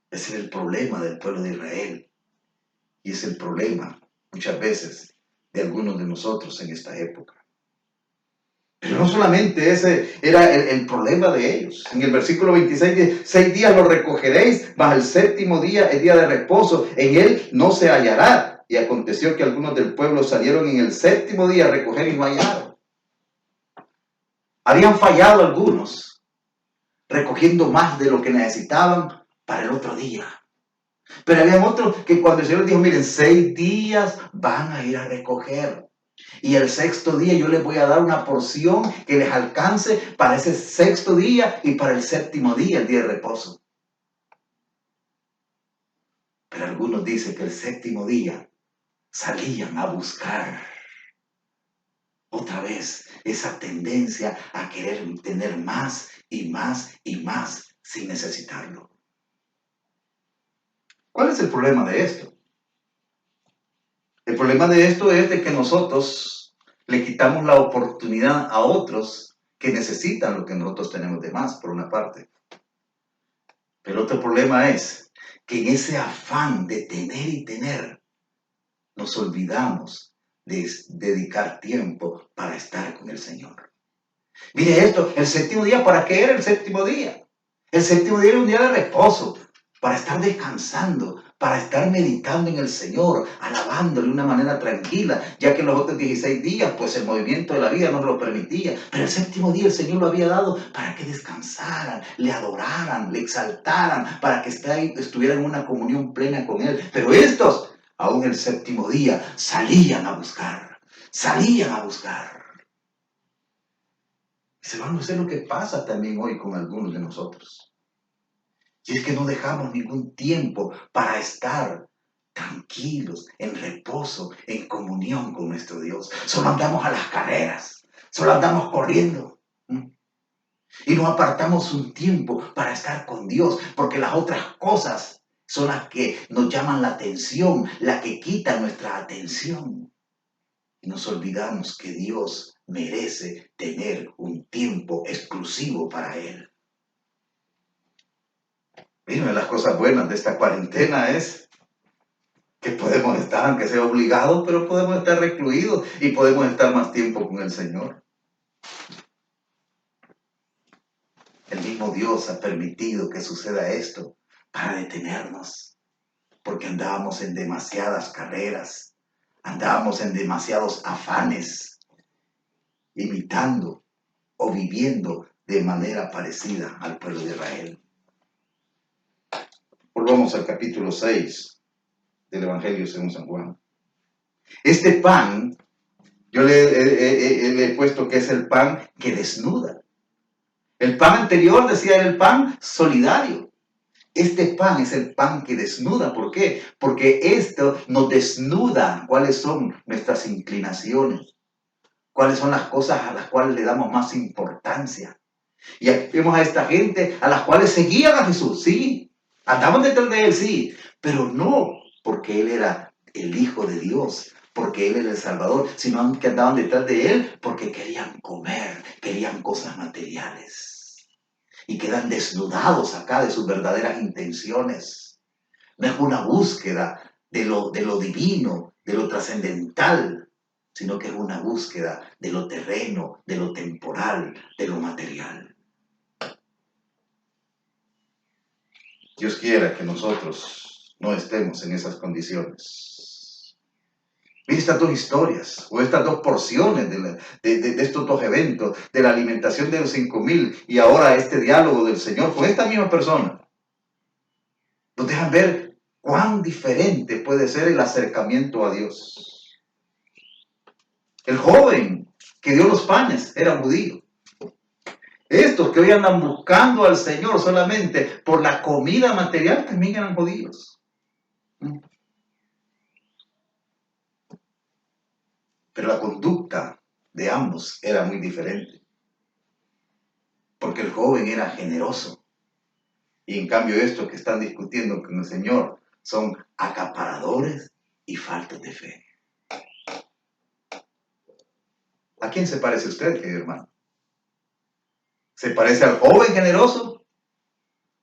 Speaker 5: Ese es el problema del pueblo de Israel, y es el problema muchas veces de algunos de nosotros en esta época. Pero no solamente ese era el problema de ellos. En el versículo 26 dice: 6 días lo recogeréis, mas el séptimo día es día de reposo, en él no se hallará. Y aconteció que algunos del pueblo salieron en el séptimo día a recoger y no hallaron. Habían fallado algunos, recogiendo más de lo que necesitaban para el otro día. Pero había otros que cuando el Señor dijo: miren, 6 días van a ir a recoger. Y el sexto día yo les voy a dar una porción que les alcance para ese sexto día y para el séptimo día, el día de reposo. Pero algunos dicen que el séptimo día salían a buscar otra vez esa tendencia a querer tener más y más y más sin necesitarlo. ¿Cuál es el problema de esto? El problema de esto es de que nosotros le quitamos la oportunidad a otros que necesitan lo que nosotros tenemos de más, por una parte. Pero otro problema es que en ese afán de tener y tener, nos olvidamos de dedicar tiempo para estar con el Señor. Mire esto, el séptimo día, ¿para qué era el séptimo día? El séptimo día era un día de reposo, para estar descansando, para estar meditando en el Señor, alabándole de una manera tranquila, ya que en los otros 16 días, pues el movimiento de la vida no lo permitía. Pero el séptimo día el Señor lo había dado para que descansaran, le adoraran, le exaltaran, para que estuvieran en una comunión plena con Él. Pero estos, aún el séptimo día, salían a buscar. Hermanos, eso es lo que pasa también hoy con algunos de nosotros. Y es que no dejamos ningún tiempo para estar tranquilos, en reposo, en comunión con nuestro Dios. Solo andamos a las carreras, solo andamos corriendo. Y no apartamos un tiempo para estar con Dios, porque las otras cosas son las que nos llaman la atención, las que quitan nuestra atención. Y nos olvidamos que Dios merece tener un tiempo exclusivo para Él. Miren, las cosas buenas de esta cuarentena es que podemos estar, aunque sea obligados, pero podemos estar recluidos y podemos estar más tiempo con el Señor. El mismo Dios ha permitido que suceda esto para detenernos, porque andábamos en demasiadas carreras, andábamos en demasiados afanes, imitando o viviendo de manera parecida al pueblo de Israel. Volvamos al capítulo 6 del Evangelio según San Juan. Este pan, yo le he puesto que es el pan que desnuda. El pan anterior decía era el pan solidario. Este pan es el pan que desnuda. ¿Por qué? Porque esto nos desnuda cuáles son nuestras inclinaciones, cuáles son las cosas a las cuales le damos más importancia. Y aquí vemos a esta gente a las cuales seguían a Jesús, sí. Andaban detrás de Él, sí, pero no porque Él era el Hijo de Dios, porque Él era el Salvador, sino que andaban detrás de Él porque querían comer, querían cosas materiales. Y quedan desnudados acá de sus verdaderas intenciones. No es una búsqueda de lo divino, de lo trascendental, sino que es una búsqueda de lo terreno, de lo temporal, de lo material. Dios quiera que nosotros no estemos en esas condiciones. Mire estas dos historias, o estas dos porciones de estos dos eventos, de la alimentación de los 5,000 y ahora este diálogo del Señor con esta misma persona. Nos dejan ver cuán diferente puede ser el acercamiento a Dios. El joven que dio los panes era judío. Estos que hoy andan buscando al Señor solamente por la comida material también eran judíos. Pero la conducta de ambos era muy diferente. Porque el joven era generoso. Y en cambio estos que están discutiendo con el Señor son acaparadores y faltos de fe. ¿A quién se parece usted, querido hermano? ¿Se parece al joven generoso?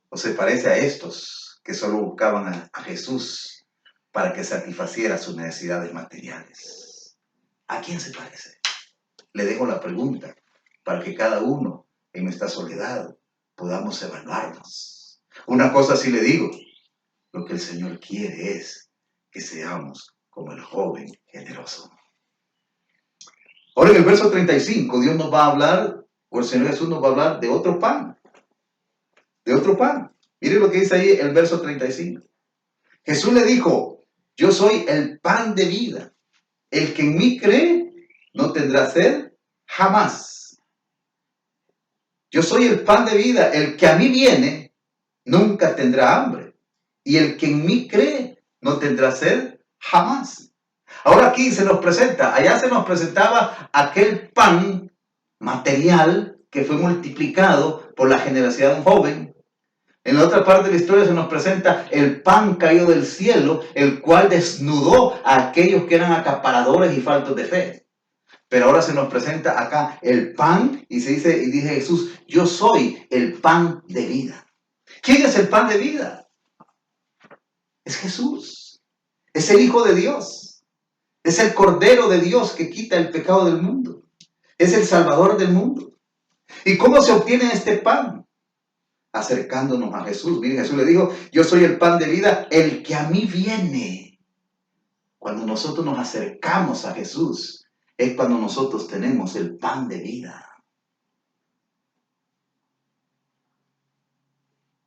Speaker 5: ¿O se parece a estos que solo buscaban a Jesús para que satisfaciera sus necesidades materiales? ¿A quién se parece? Le dejo la pregunta para que cada uno en nuestra soledad podamos evaluarnos. Una cosa sí le digo, lo que el Señor quiere es que seamos como el joven generoso. Ahora en el verso 35, Dios nos va a hablar, o el Señor Jesús nos va a hablar de otro pan. De otro pan. Mire lo que dice ahí el verso 35. Jesús le dijo, yo soy el pan de vida. El que en mí cree no tendrá sed jamás. Yo soy el pan de vida. El que a mí viene nunca tendrá hambre. Y el que en mí cree no tendrá sed jamás. Ahora aquí se nos presenta, allá se nos presentaba aquel pan material que fue multiplicado por la generosidad de un joven. En la otra parte de la historia se nos presenta el pan caído del cielo, el cual desnudó a aquellos que eran acaparadores y faltos de fe. Pero ahora se nos presenta acá el pan y dice Jesús, yo soy el pan de vida. ¿Quién es el pan de vida? Es Jesús. Es el Hijo de Dios. Es el Cordero de Dios que quita el pecado del mundo. Es el Salvador del mundo. ¿Y cómo se obtiene este pan? Acercándonos a Jesús. Mire, Jesús le dijo, yo soy el pan de vida, el que a mí viene. Cuando nosotros nos acercamos a Jesús, es cuando nosotros tenemos el pan de vida.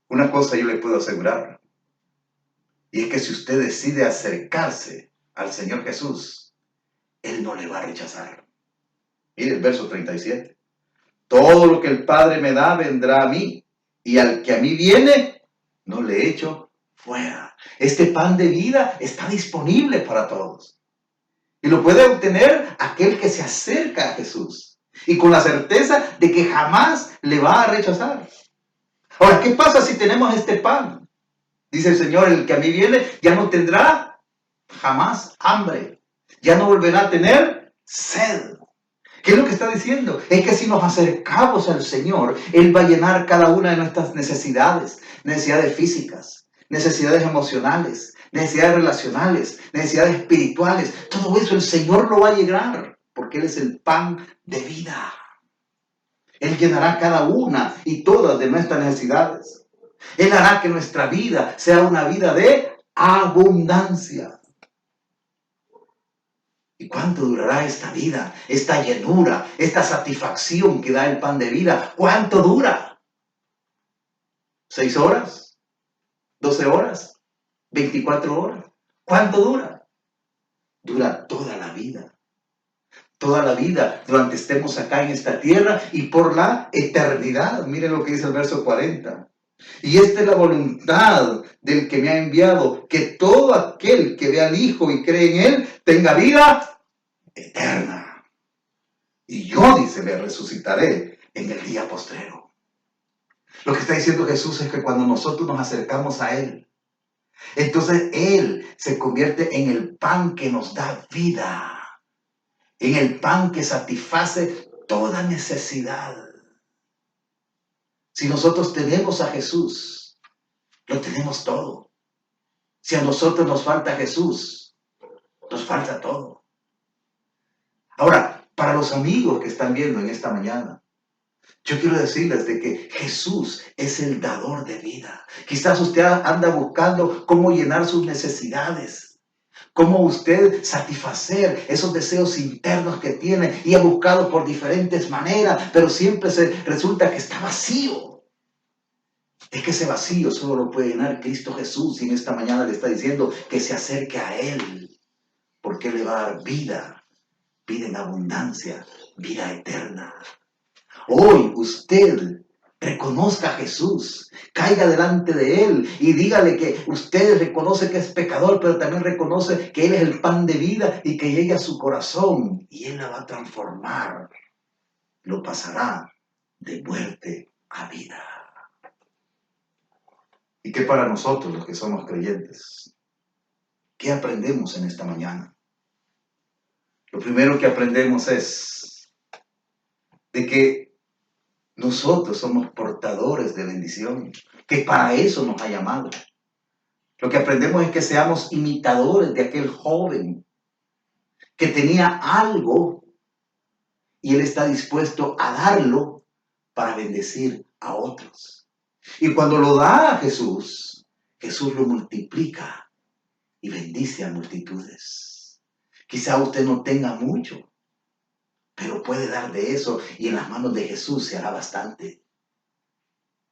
Speaker 5: Una cosa yo le puedo asegurar, y es que si usted decide acercarse al Señor Jesús, Él no le va a rechazar. Mire el verso 37. Todo lo que el Padre me da vendrá a mí, y al que a mí viene, no le echo fuera. Este pan de vida está disponible para todos. Y lo puede obtener aquel que se acerca a Jesús. Y con la certeza de que jamás le va a rechazar. Ahora, ¿qué pasa si tenemos este pan? Dice el Señor, el que a mí viene ya no tendrá jamás hambre. Ya no volverá a tener sed. ¿Qué es lo que está diciendo? Es que si nos acercamos al Señor, Él va a llenar cada una de nuestras necesidades. Necesidades físicas, necesidades emocionales, necesidades relacionales, necesidades espirituales. Todo eso el Señor lo va a llenar, porque Él es el pan de vida. Él llenará cada una y todas de nuestras necesidades. Él hará que nuestra vida sea una vida de abundancia. ¿Y cuánto durará esta vida, esta llenura, esta satisfacción que da el pan de vida? ¿Cuánto dura? ¿6 horas? ¿12 horas? ¿24 horas? ¿Cuánto dura? Dura toda la vida. Toda la vida, durante estemos acá en esta tierra y por la eternidad. Miren lo que dice el verso 40. Y esta es la voluntad del que me ha enviado, que todo aquel que ve al Hijo y cree en Él, tenga vida eterna. Y yo, dice, le resucitaré en el día postrero. Lo que está diciendo Jesús es que cuando nosotros nos acercamos a Él, entonces Él se convierte en el pan que nos da vida, en el pan que satisface toda necesidad. Si nosotros tenemos a Jesús, lo tenemos todo. Si a nosotros nos falta Jesús, nos falta todo. Ahora, para los amigos que están viendo en esta mañana, yo quiero decirles de que Jesús es el dador de vida. Quizás usted anda buscando cómo llenar sus necesidades,
Speaker 6: cómo usted satisfacer esos deseos internos que tiene y ha buscado por diferentes maneras, pero siempre resulta que está vacío. Es que ese vacío solo lo puede llenar Cristo Jesús, y en esta mañana le está diciendo que se acerque a Él, porque Él le va a dar vida, vida en abundancia, vida eterna. Hoy usted reconozca a Jesús, caiga delante de Él y dígale que usted reconoce que es pecador, pero también reconoce que Él es el pan de vida y que llegue a su corazón y Él la va a transformar. Lo pasará de muerte a vida. ¿Y qué para nosotros los que somos creyentes? ¿Qué aprendemos en esta mañana? Lo primero que aprendemos es de que nosotros somos portadores de bendición, que para eso nos ha llamado. Lo que aprendemos es que seamos imitadores de aquel joven que tenía algo y él está dispuesto a darlo para bendecir a otros. Y cuando lo da a Jesús, Jesús lo multiplica y bendice a multitudes. Quizá usted no tenga mucho, pero puede dar de eso y en las manos de Jesús se hará bastante.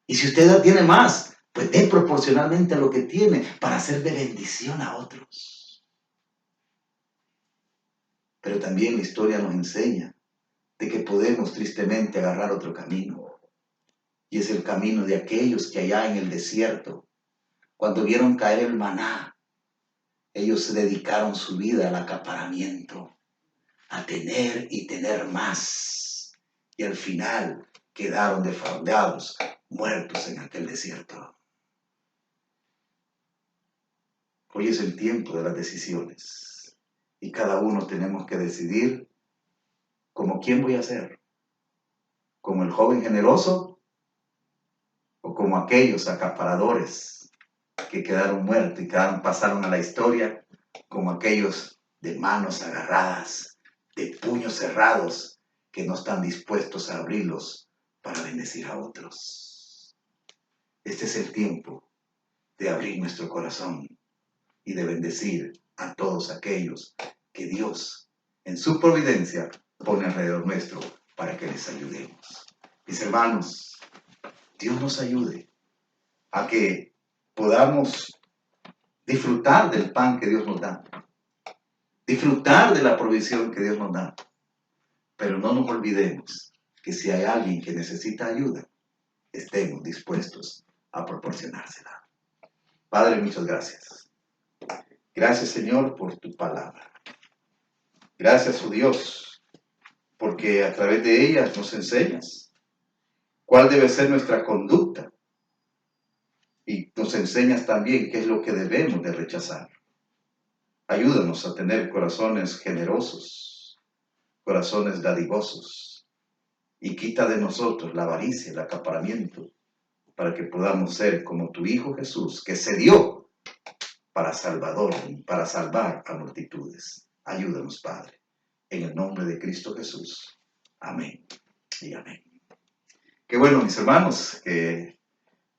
Speaker 6: Y si usted tiene más, pues dé proporcionalmente a lo que tiene para hacer de bendición a otros. Pero también la historia nos enseña de que podemos tristemente agarrar otro camino. Y es el camino de aquellos que allá en el desierto, cuando vieron caer el maná, ellos se dedicaron su vida al acaparamiento, a tener y tener más. Y al final quedaron defraudados, muertos en aquel desierto. Hoy es el tiempo de las decisiones. Y cada uno tenemos que decidir como quién voy a ser. Como el joven generoso o como aquellos acaparadores que quedaron muertos y pasaron a la historia como aquellos de manos agarradas, de puños cerrados, que no están dispuestos a abrirlos para bendecir a otros. Este es el tiempo de abrir nuestro corazón y de bendecir a todos aquellos que Dios, en su providencia, pone alrededor nuestro para que les ayudemos. Mis hermanos, Dios nos ayude a que podamos disfrutar del pan que Dios nos da, disfrutar de la provisión que Dios nos da, pero no nos olvidemos que si hay alguien que necesita ayuda, estemos dispuestos a proporcionársela. Padre, muchas gracias. Gracias, Señor, por tu palabra. Gracias, oh Dios, porque a través de ella nos enseñas cuál debe ser nuestra conducta. Y nos enseñas también qué es lo que debemos de rechazar. Ayúdanos a tener corazones generosos, corazones dadivosos. Y quita de nosotros la avaricia, el acaparamiento, para que podamos ser como tu Hijo Jesús, que se dio para salvar a multitudes. Ayúdanos, Padre, en el nombre de Cristo Jesús. Amén y amén. Qué bueno, mis hermanos, que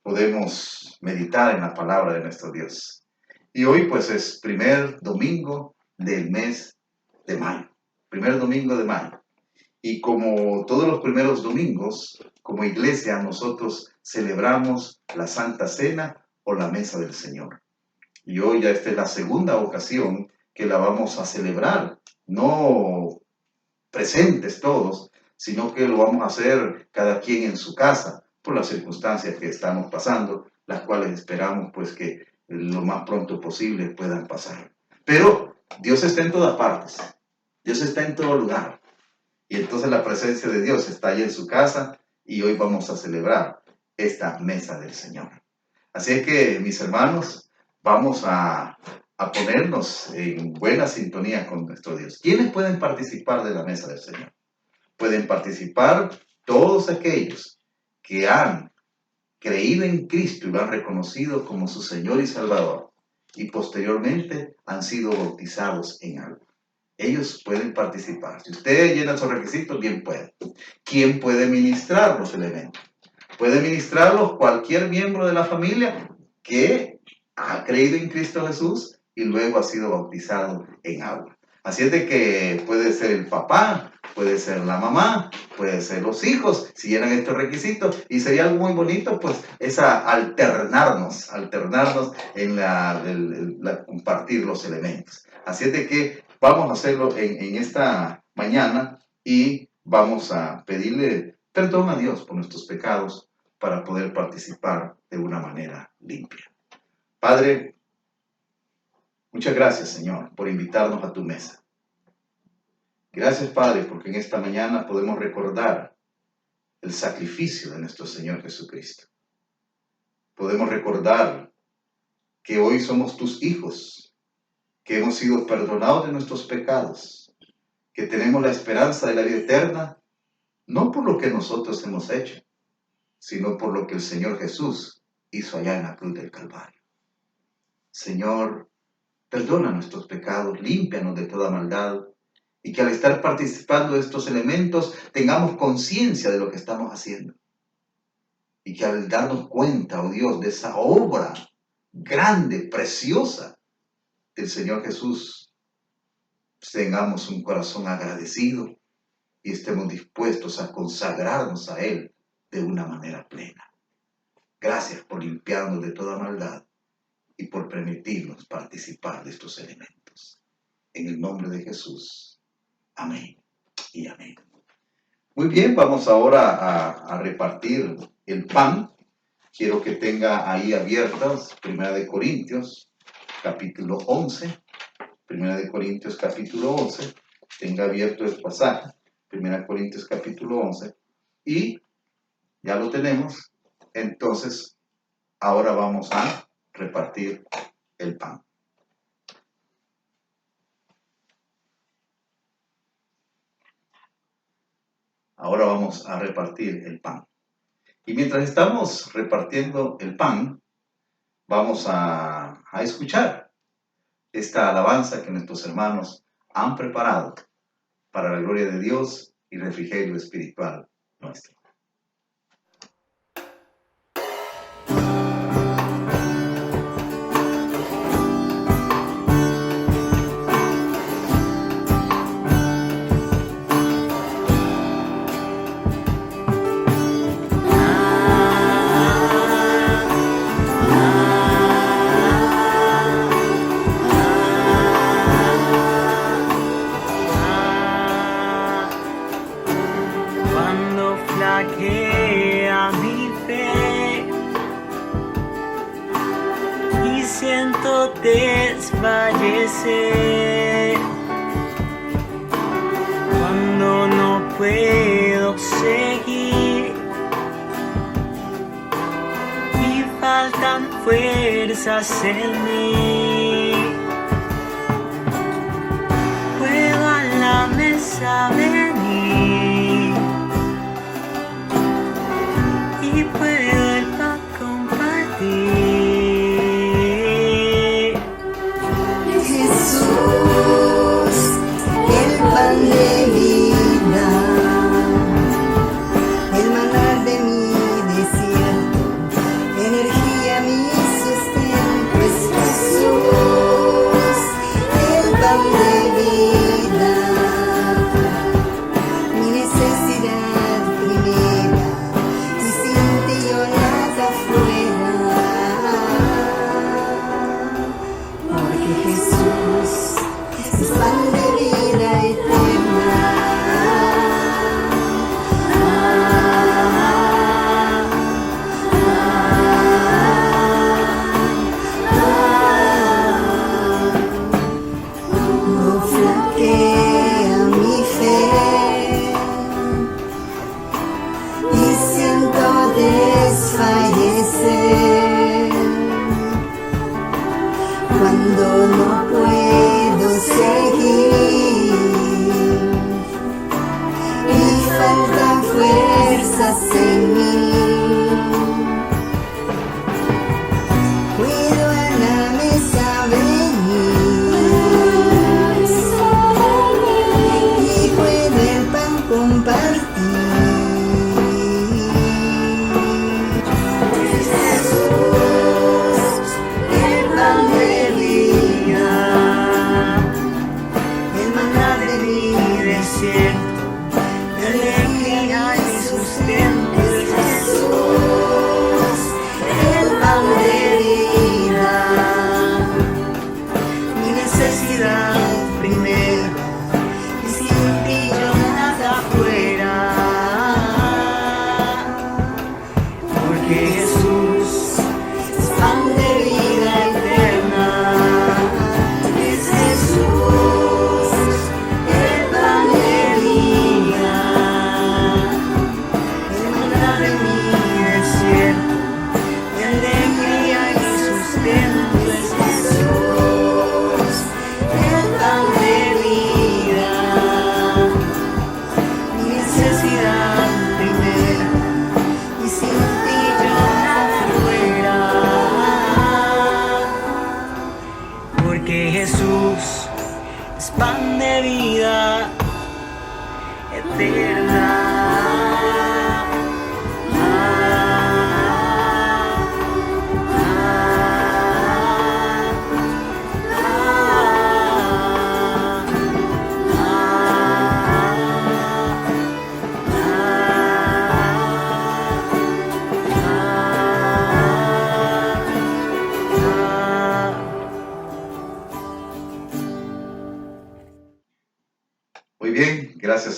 Speaker 6: podemos meditar en la palabra de nuestro Dios. Y hoy pues es primer domingo del mes de mayo. Primer domingo de mayo. Y como todos los primeros domingos, como iglesia nosotros celebramos la Santa Cena o la Mesa del Señor. Y hoy ya esta es la segunda ocasión que la vamos a celebrar. No presentes todos, sino que lo vamos a hacer cada quien en su casa, por las circunstancias que estamos pasando, las cuales esperamos pues que lo más pronto posible puedan pasar. Pero Dios está en todas partes, Dios está en todo lugar, y entonces la presencia de Dios está ahí en su casa, y hoy vamos a celebrar esta mesa del Señor. Así es que, mis hermanos, vamos a ponernos en buena sintonía con nuestro Dios. ¿Quiénes pueden participar de la mesa del Señor? Pueden participar todos aquellos que han creído en Cristo y lo han reconocido como su Señor y Salvador y posteriormente han sido bautizados en algo. Ellos pueden participar. Si usted llena esos requisitos, bien puede. ¿Quién puede ministrar los elementos? Puede ministrarlos cualquier miembro de la familia que ha creído en Cristo Jesús y luego ha sido bautizado en agua. Así es de que puede ser el papá, puede ser la mamá, puede ser los hijos, si llenan estos requisitos. Y sería algo muy bonito, pues, alternarnos en compartir los elementos. Así es de que vamos a hacerlo en esta mañana y vamos a pedirle perdón a Dios por nuestros pecados para poder participar de una manera limpia. Padre, muchas gracias, Señor, por invitarnos a tu mesa. Gracias, Padre, porque en esta mañana podemos recordar el sacrificio de nuestro Señor Jesucristo. Podemos recordar que hoy somos tus hijos, que hemos sido perdonados de nuestros pecados, que tenemos la esperanza de la vida eterna, no por lo que nosotros hemos hecho, sino por lo que el Señor Jesús hizo allá en la cruz del Calvario. Señor, perdona nuestros pecados, límpianos de toda maldad, y que al estar participando de estos elementos tengamos conciencia de lo que estamos haciendo. Y que al darnos cuenta, oh Dios, de esa obra grande, preciosa del Señor Jesús, tengamos un corazón agradecido y estemos dispuestos a consagrarnos a Él de una manera plena. Gracias por limpiarnos de toda maldad y por permitirnos participar de estos elementos. En el nombre de Jesús. Amén y amén. Muy bien, vamos ahora a repartir el pan. Quiero que tenga ahí abiertas 1 Corintios, capítulo 11. 1 Corintios, capítulo 11. Tenga abierto el pasaje. 1 Corintios, capítulo 11. Y ya lo tenemos. Entonces, ahora vamos a repartir el pan. Ahora vamos a repartir el pan. Y mientras estamos repartiendo el pan, vamos a escuchar esta alabanza que nuestros hermanos han preparado para la gloria de Dios y refrigerio espiritual nuestro.
Speaker 4: Flaquea mi fe y siento desfallecer cuando no puedo seguir y faltan fuerzas en mí. Puedo a la mesa venir y puedo el pan compartir.
Speaker 7: Jesús, el pan de vida, el maná de mi desierto, energía mi sustento es Jesús, el pan de vida.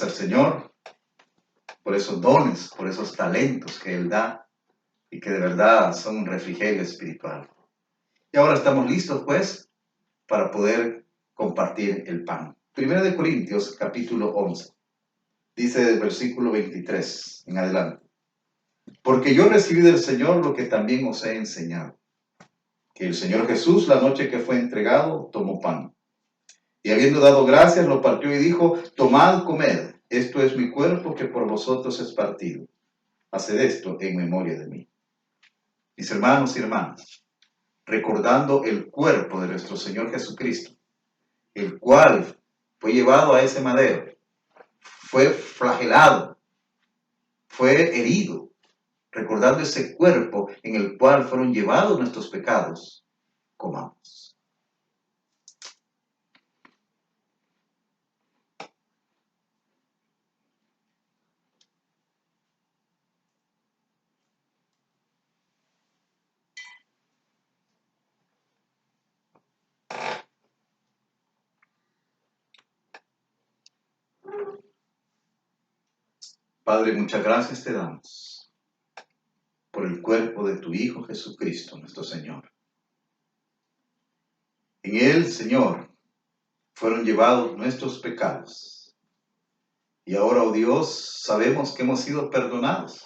Speaker 6: gracias al Señor por esos dones, por esos talentos que Él da y que de verdad son un refrigerio espiritual. Y ahora estamos listos, pues, para poder compartir el pan. 1 Corintios, capítulo 11. Dice del versículo 23 en adelante. Porque yo recibí del Señor lo que también os he enseñado. Que el Señor Jesús, la noche que fue entregado, tomó pan. Y habiendo dado gracias, lo partió y dijo, tomad, comed, esto es mi cuerpo que por vosotros es partido. Haced esto en memoria de mí. Mis hermanos y hermanas, recordando el cuerpo de nuestro Señor Jesucristo, el cual fue llevado a ese madero, fue flagelado, fue herido, recordando ese cuerpo en el cual fueron llevados nuestros pecados, comamos. Padre, muchas gracias te damos por el cuerpo de tu Hijo Jesucristo, nuestro Señor. En Él, Señor, fueron llevados nuestros pecados. Y ahora, oh Dios, sabemos que hemos sido perdonados,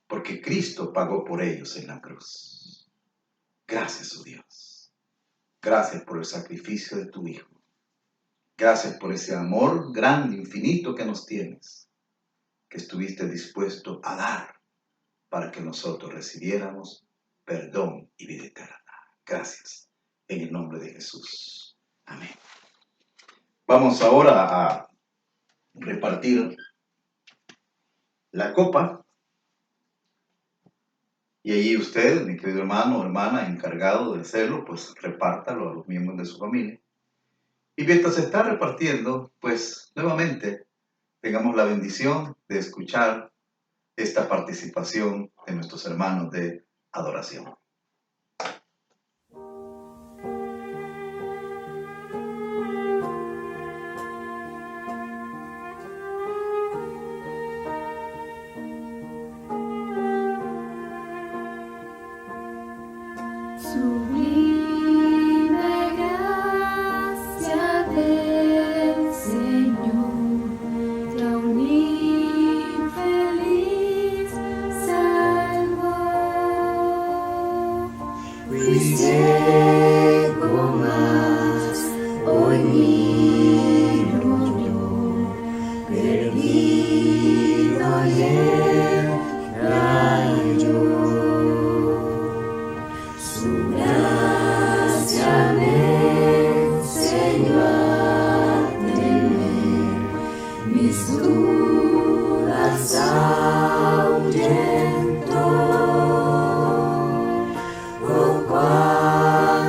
Speaker 6: porque Cristo pagó por ellos en la cruz. Gracias, oh Dios. Gracias por el sacrificio de tu Hijo. Gracias por ese amor grande, infinito que nos tienes, que estuviste dispuesto a dar para que nosotros recibiéramos perdón y vida eterna. Gracias, en el nombre de Jesús. Amén. Vamos ahora a repartir la copa. Y allí usted, mi querido hermano o hermana, encargado de hacerlo, pues repártalo a los miembros de su familia. Y mientras se está repartiendo, pues nuevamente tengamos la bendición de escuchar esta participación de nuestros hermanos de adoración.
Speaker 8: Sublime gracia del Señor, que a un infeliz salvó. Fui ciego, mas hoy miro yo, perdido y él halló. Su gracia me enseñó a temer, mis dudas ahuyentó. Oh, cuán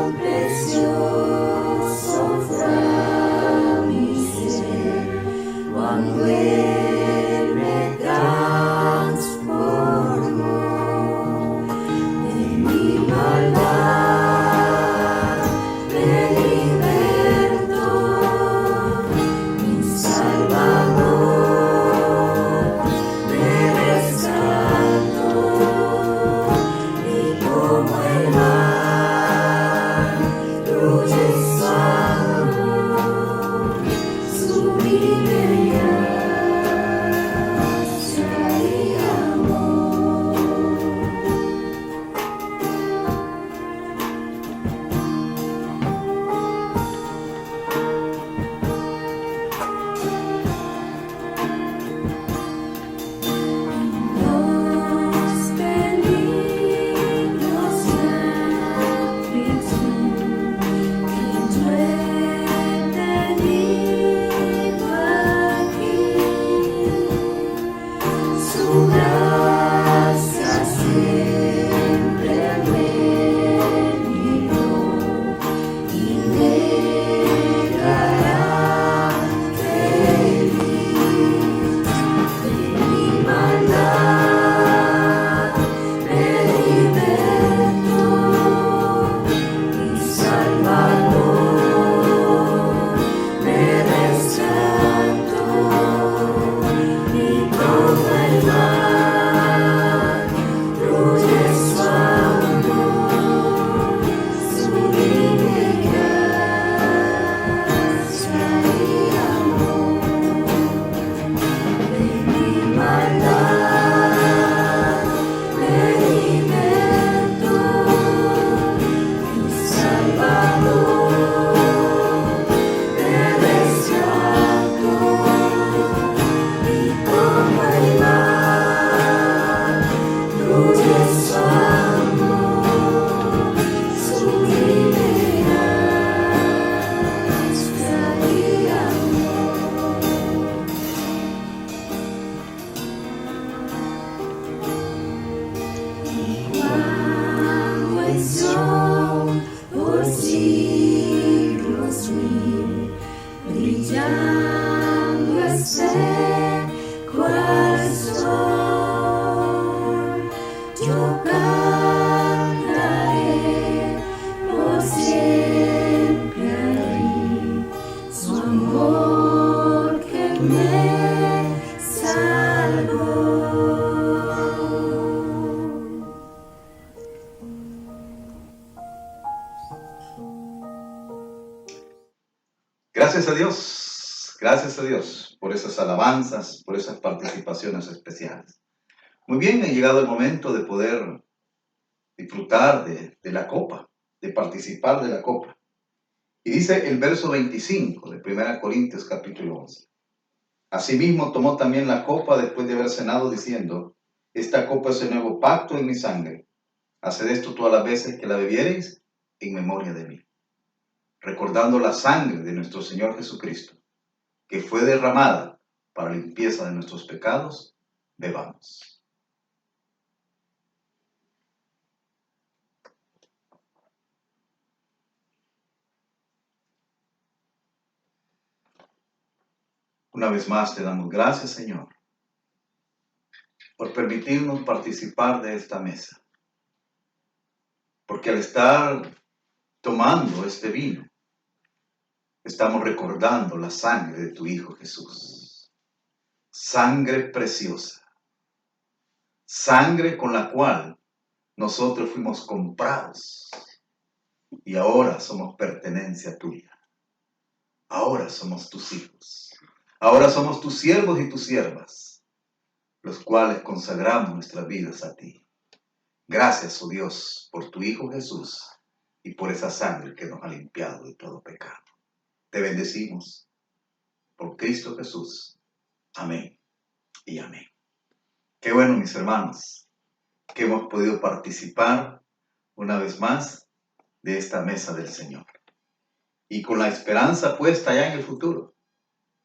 Speaker 5: Gracias a Dios por esas alabanzas, por esas participaciones especiales. Muy bien, ha llegado el momento de poder disfrutar de la copa, de participar de la copa. Y dice el verso 25 de 1 Corintios capítulo 11. Asimismo tomó también la copa después de haber cenado diciendo, esta copa es el nuevo pacto en mi sangre. Haced esto todas las veces que la bebiereis en memoria de mí. Recordando la sangre de nuestro Señor Jesucristo, que fue derramada para la limpieza de nuestros pecados, bebamos. Una vez más te damos gracias, Señor, por permitirnos participar de esta mesa. Porque al estar tomando este vino, estamos recordando la sangre de tu Hijo Jesús. Sangre preciosa. Sangre con la cual nosotros fuimos comprados. Y ahora somos pertenencia tuya. Ahora somos tus hijos. Ahora somos tus siervos y tus siervas, los cuales consagramos nuestras vidas a ti. Gracias, oh Dios, por tu Hijo Jesús y por esa sangre que nos ha limpiado de todo pecado. Te bendecimos por Cristo Jesús. Amén y amén. Qué bueno, mis hermanos, que hemos podido participar una vez más de esta mesa del Señor. Y con la esperanza puesta ya en el futuro,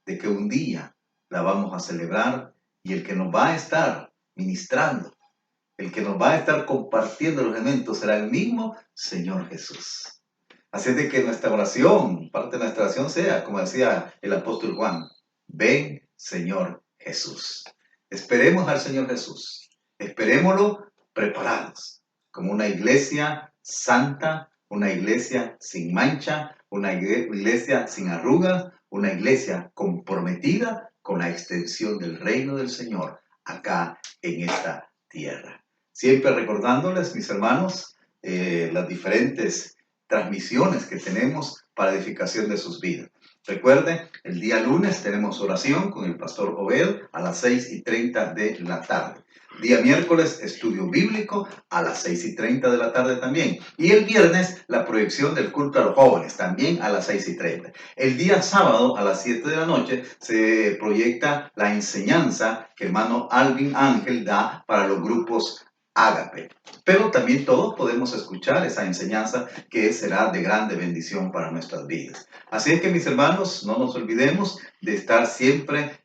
Speaker 5: de que un día la vamos a celebrar y el que nos va a estar ministrando, el que nos va a estar compartiendo los elementos será el mismo Señor Jesús. Así de que nuestra oración, parte de nuestra oración sea, como decía el apóstol Juan, ven Señor Jesús. Esperemos al Señor Jesús, esperémoslo preparados, como una iglesia santa, una iglesia sin mancha, una iglesia sin arrugas, una iglesia comprometida con la extensión del reino del Señor acá en esta tierra. Siempre recordándoles, mis hermanos, las diferentes transmisiones que tenemos para edificación de sus vidas. Recuerden, el día lunes tenemos oración con el pastor Obed a las 6:30 de la tarde. Día miércoles, estudio bíblico a las 6:30 de la tarde también. Y el viernes, la proyección del culto a los jóvenes, también a las 6:30. El día sábado, a las 7 de la noche, se proyecta la enseñanza que el hermano Alvin Ángel da para los grupos Ágape. Pero también todos podemos escuchar esa enseñanza que será de grande bendición para nuestras vidas. Así es que, mis hermanos, no nos olvidemos de estar siempre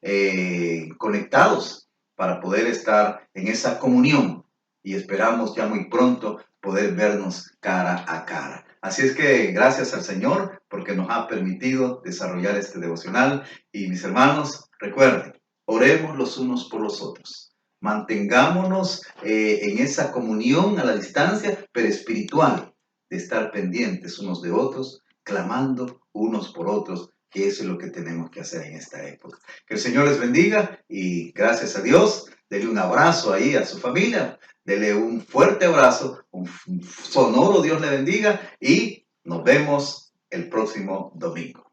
Speaker 5: conectados para poder estar en esa comunión y esperamos ya muy pronto poder vernos cara a cara. Así es que gracias al Señor porque nos ha permitido desarrollar este devocional y mis hermanos, recuerden, oremos los unos por los otros. Mantengámonos en esa comunión a la distancia, pero espiritual, de estar pendientes unos de otros, clamando unos por otros, que eso es lo que tenemos que hacer en esta época. Que el Señor les bendiga y gracias a Dios, dele un abrazo ahí a su familia, dele un fuerte abrazo, un sonoro Dios le bendiga y nos vemos el próximo domingo.